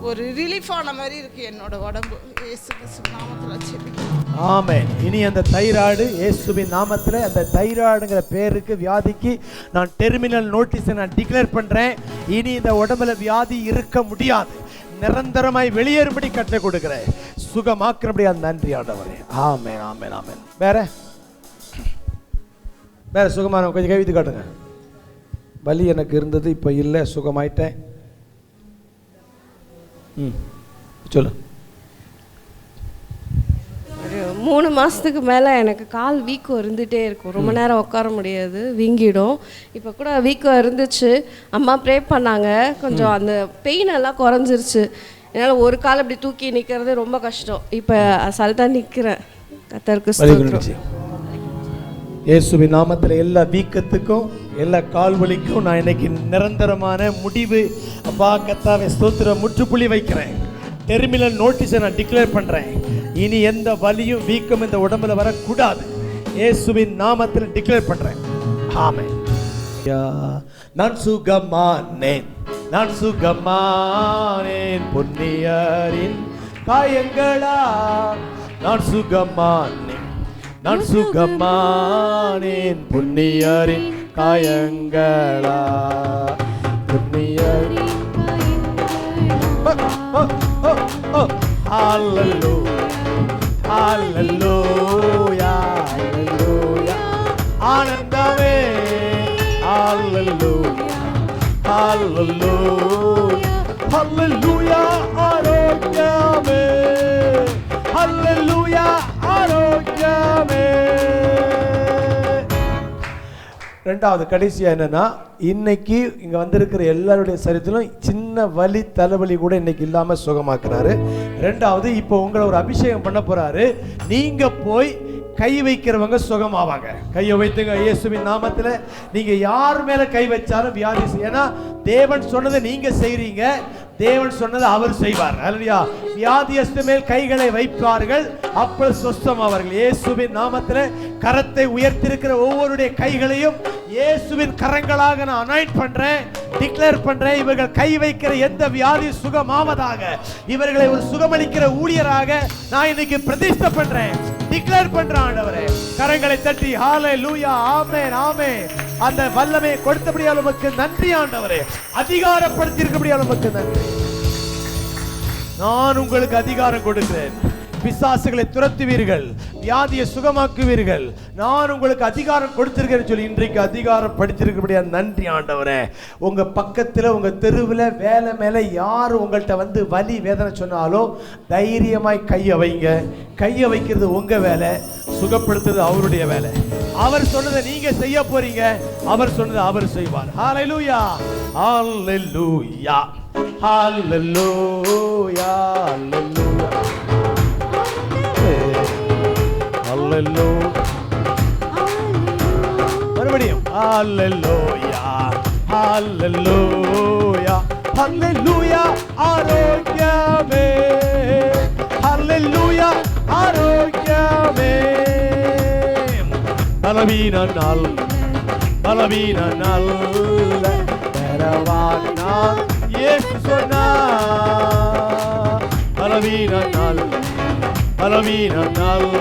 ஒரு ரிலீஃப் ஆன மாதிரி இருக்குது என்னோட உடம்பு. இயேசு கிறிஸ்து நாமத்தில் ஜெபிக்கிறேன். ஆமென். இனி அந்த தைராய்டு இயேசுவின் நாமத்தில், அந்த தைராய்டுங்கிற பேருக்கு வியாதிக்கு நான் டெர்மினல் நோட்டீஸை நான் டிக்ளேர் பண்ணுறேன். இனி இந்த உடம்புல வியாதி இருக்க முடியாது, நிரந்தரமாய் வெளியேறும்படி கற்றுக் கொடுக்குறேன், சுகமாக்குறபடியா. நன்றி ஆண்டவரே. ஆமென் ஆமென் ஆமென். வேற சுகமான கொஞ்சம் கைவித்து காட்டுங்க. வலி எனக்கு இருந்தது, இப்போ இல்லை, சுகமாயிட்டேன். சொல்லு. ஒரு 3 மாதத்துக்கு மேலே எனக்கு கால் வீக்கம் இருந்துகிட்டே இருக்கும். ரொம்ப நேரம் உட்கார முடியாது, வீங்கிடும். இப்போ கூட வீக்கம் இருந்துச்சு. அம்மா ப்ரே பண்ணாங்க, கொஞ்சம் அந்த பெயின் எல்லாம் குறைஞ்சிருச்சு. என்னால் ஒரு கால் இப்படி தூக்கி நிற்கிறது ரொம்ப கஷ்டம். இப்போ அசால்ட்டாக நிற்கிறேன். கர்த்தருக்கு ஸ்தோத்திரம். இயேசுவின் நாமத்தில் எல்லா வீக்கத்துக்கும் எல்லா கால் வலிக்கும் நான் இன்னைக்கு நிரந்தரமான முடிவு அப்பா கர்த்தாவே ஸ்தோத்திரம் முற்றுப்புள்ளி வைக்கிறேன். டெர்மினல் நோட்டீஸை நான் டிக்ளேர் பண்ணுறேன். இனி எந்த வலியும் வீக்கம் இந்த உடம்புல வரக்கூடாது. இயேசுவின் நாமத்தில் டிக்ளேர் பண்ணுறேன். ஆமென். நான் சுகமானேன், நான் சுகமானேன் பொன்னியரின் காயங்களா, நான் சுகமானேன், நான் சுகமானேன் புண்ணியரின் காயங்களா, புண்ணியரின் ஹல்லேலூயா ஹல்லேலூயா ஹல்லேலூயா ஆனந்தமே ஹல்லேலூயா ஹல்லேலூயா ஹல்லேலூயா ஆரோக்கியமே ஹல்லேலூயா ஆரோக்கியமே. ரெண்டாவது கடைசியா என்னன்னா, இன்னைக்கு இங்க வந்திருக்கிற எல்லாருடைய சரீரத்திலும் சின்ன வலி தலைவலி கூட இன்னைக்கு இல்லாம சுகமாக்குறாரு. ரெண்டாவது இப்போ உங்களை ஒரு அபிஷேகம் பண்ண போறாரு. நீங்க போய் கை வைக்கிறவங்க சுகமாவாங்க. கையை வைத்துங்க இயேசுவின் நாமத்துல. நீங்க யார் மேல கை வச்சாலும் வியாதி, ஏன்னா தேவன் சொன்னதை நீங்க செய்றீங்க, தேவன் சொன்னதை அவர் செய்வார். அல்லேலூயா. வியாதியஸ்து மேல் கைகளை வைப்பார்கள், அப்பொழுது சுஸ்தமாவார்கள். இயேசுவின் நாமத்தில் கரத்தை உயர்த்திருக்கிற ஒவ்வொருடைய கைகளையும் இயேசுவின் கரங்களாக நான் அனாயிண்ட் பண்றேன், டிக்ளேர் பண்றேன். இவர்கள் கை வைக்கிற எந்த வியாதி சுகமாவதாக, இவர்களை ஒரு சுகமளிக்கிற ஊழியராக நான் இன்னைக்கு பிரதிஷ்டை பண்றேன், டிக்ளேர் பண்றேன். ஆண்டவரே கரங்களை தட்டி ஹல்லேலூயா ஆமென் ஆமென். அந்த வல்லமையை கொடுத்தபடியால் உமக்கு நன்றி ஆண்டவரே. அதிகாரப்படுத்தி இருக்கபடியால் உமக்கு நன்றி. நான் உங்களுக்கு அதிகாரம் கொடுக்கிறேன். பிசாசுகளை துரத்துவீர்கள், வியாதியை சுகமாக்குவீர்கள். நான் உங்களுக்கு அதிகாரம் கொடுத்திருக்கேன்னு சொல்லி இன்றைக்கு அதிகாரம் படித்திருக்கபடியா நன்றி ஆண்டவரே. உங்க பக்கத்துல உங்க தெருவில் வேலை மேல யார் உங்கள்கிட்ட வந்து வலி வேதனை சொன்னாலும் தைரியமாய் கையை வைங்க. கையை வைக்கிறது உங்க வேலை, சுகப்படுத்துறது அவருடைய வேலை. அவர் சொன்னதை நீங்க செய்ய போறீங்க, அவர் சொன்னதை அவர் செய்வார். ஹல்லேலூயா ஹல்லேலூயா ஹல்லேலூயா ஹல்லேலூயா. மறுபடியும் ஹல்லேலூயா ஹல்லேலூயா ஹல்லேலூயா ஆரோக்கியமே ஹல்லேலூயா ஆரோக்கியமே. பலவீன நாள் பலவீன நாள் பெறவானா இயேசு சொன்னார். பலவீன நாள் பலவீன நாள்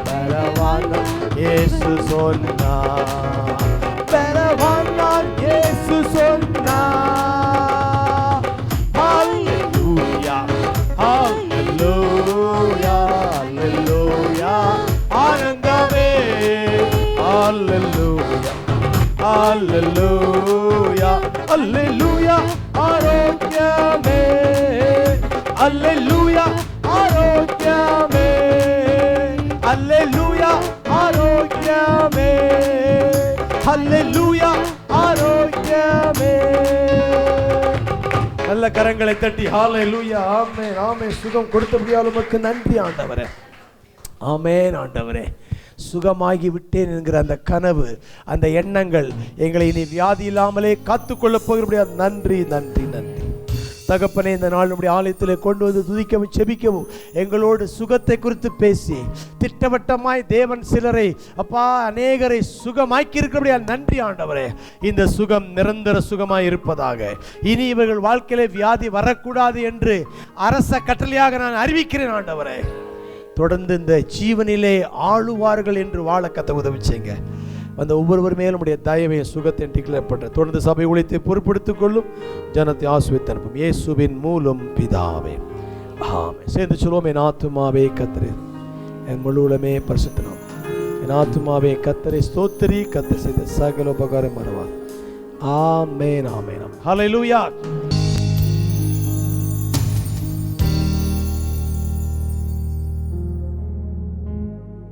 பெறவானா இயேசு சொன்னார். பெறவானா இயேசு சொன்னார். ஹல்லேலூயா ஹல்லேலூயா ஹல்லேலூயா ஆனந்தமே ஹல்லேலூயா ஹல்லேலூயா அல்லேலூயா ஆரோக்கியமே, அல்லேலூயா ஆரோக்கியமே, அல்லேலூயா ஆரோக்கியமே, அல்லேலூயா ஆரோக்கியமே. நல்ல கரங்களை தட்டி ஹல்லேலூயா. ஆமென் ஆமென். சுகம் கொடுத்தபடியால் உமக்கு நன்றி ஆண்டவரே. ஆமென் ஆண்டவரே. சுகமாகி விட்டேன் என்கிற அந்த கனவு, அந்த எண்ணங்கள் எங்களை இனி வியாதி இல்லாமலே காத்துக்கொள்ளப் போகிறபடியா நன்றி நன்றி நன்றி. தகப்பனே, இந்த நாள் நம்முடைய ஆலயத்தில் கொண்டு வந்து துதிக்கவும் செபிக்கவும் எங்களோடு சுகத்தை குறித்து பேசி திட்டவட்டமாய் தேவன் சிலரை அப்பா அநேகரை சுகமாக்கி இருக்கிறபடியா நன்றி ஆண்டவரே. இந்த சுகம் நிரந்தர சுகமாய் இருப்பதாக. இனி இவர்கள் வாழ்க்கையிலே வியாதி வரக்கூடாது என்று அரச கட்டளையாக நான் அறிவிக்கிறேன் ஆண்டவரே. தொடர்ந்து இந்த ஜீவனிலே ஆளுவார்கள் என்று வாழ கத்த உதவிச்சீங்க. அந்த ஒவ்வொருவர் மேலும் உடைய தயவையும் சுகத்தை டிக்ளேர் பண்ற. தொடர்ந்து சபை ஊழியத்தை பொறுப்படுத்திக் கொள்ளும், ஜனத்தை ஆசீர்வதித்து அனுப்பும் இயேசுவின் மூலம் பிதாவே ஆமென். சேர்ந்து சொல்லுவோம். என் ஆத்துமாவே கர்த்தரே, என் முழு உலகமே பரிசுத்த நாமம். என் ஆத்துமாவே கர்த்தரை ஸ்தோத்திரி, கர்த்தர் செய்த சகல உபகாரம் மறவார். ஆமென் ஆமென். ஹல்லேலூயா.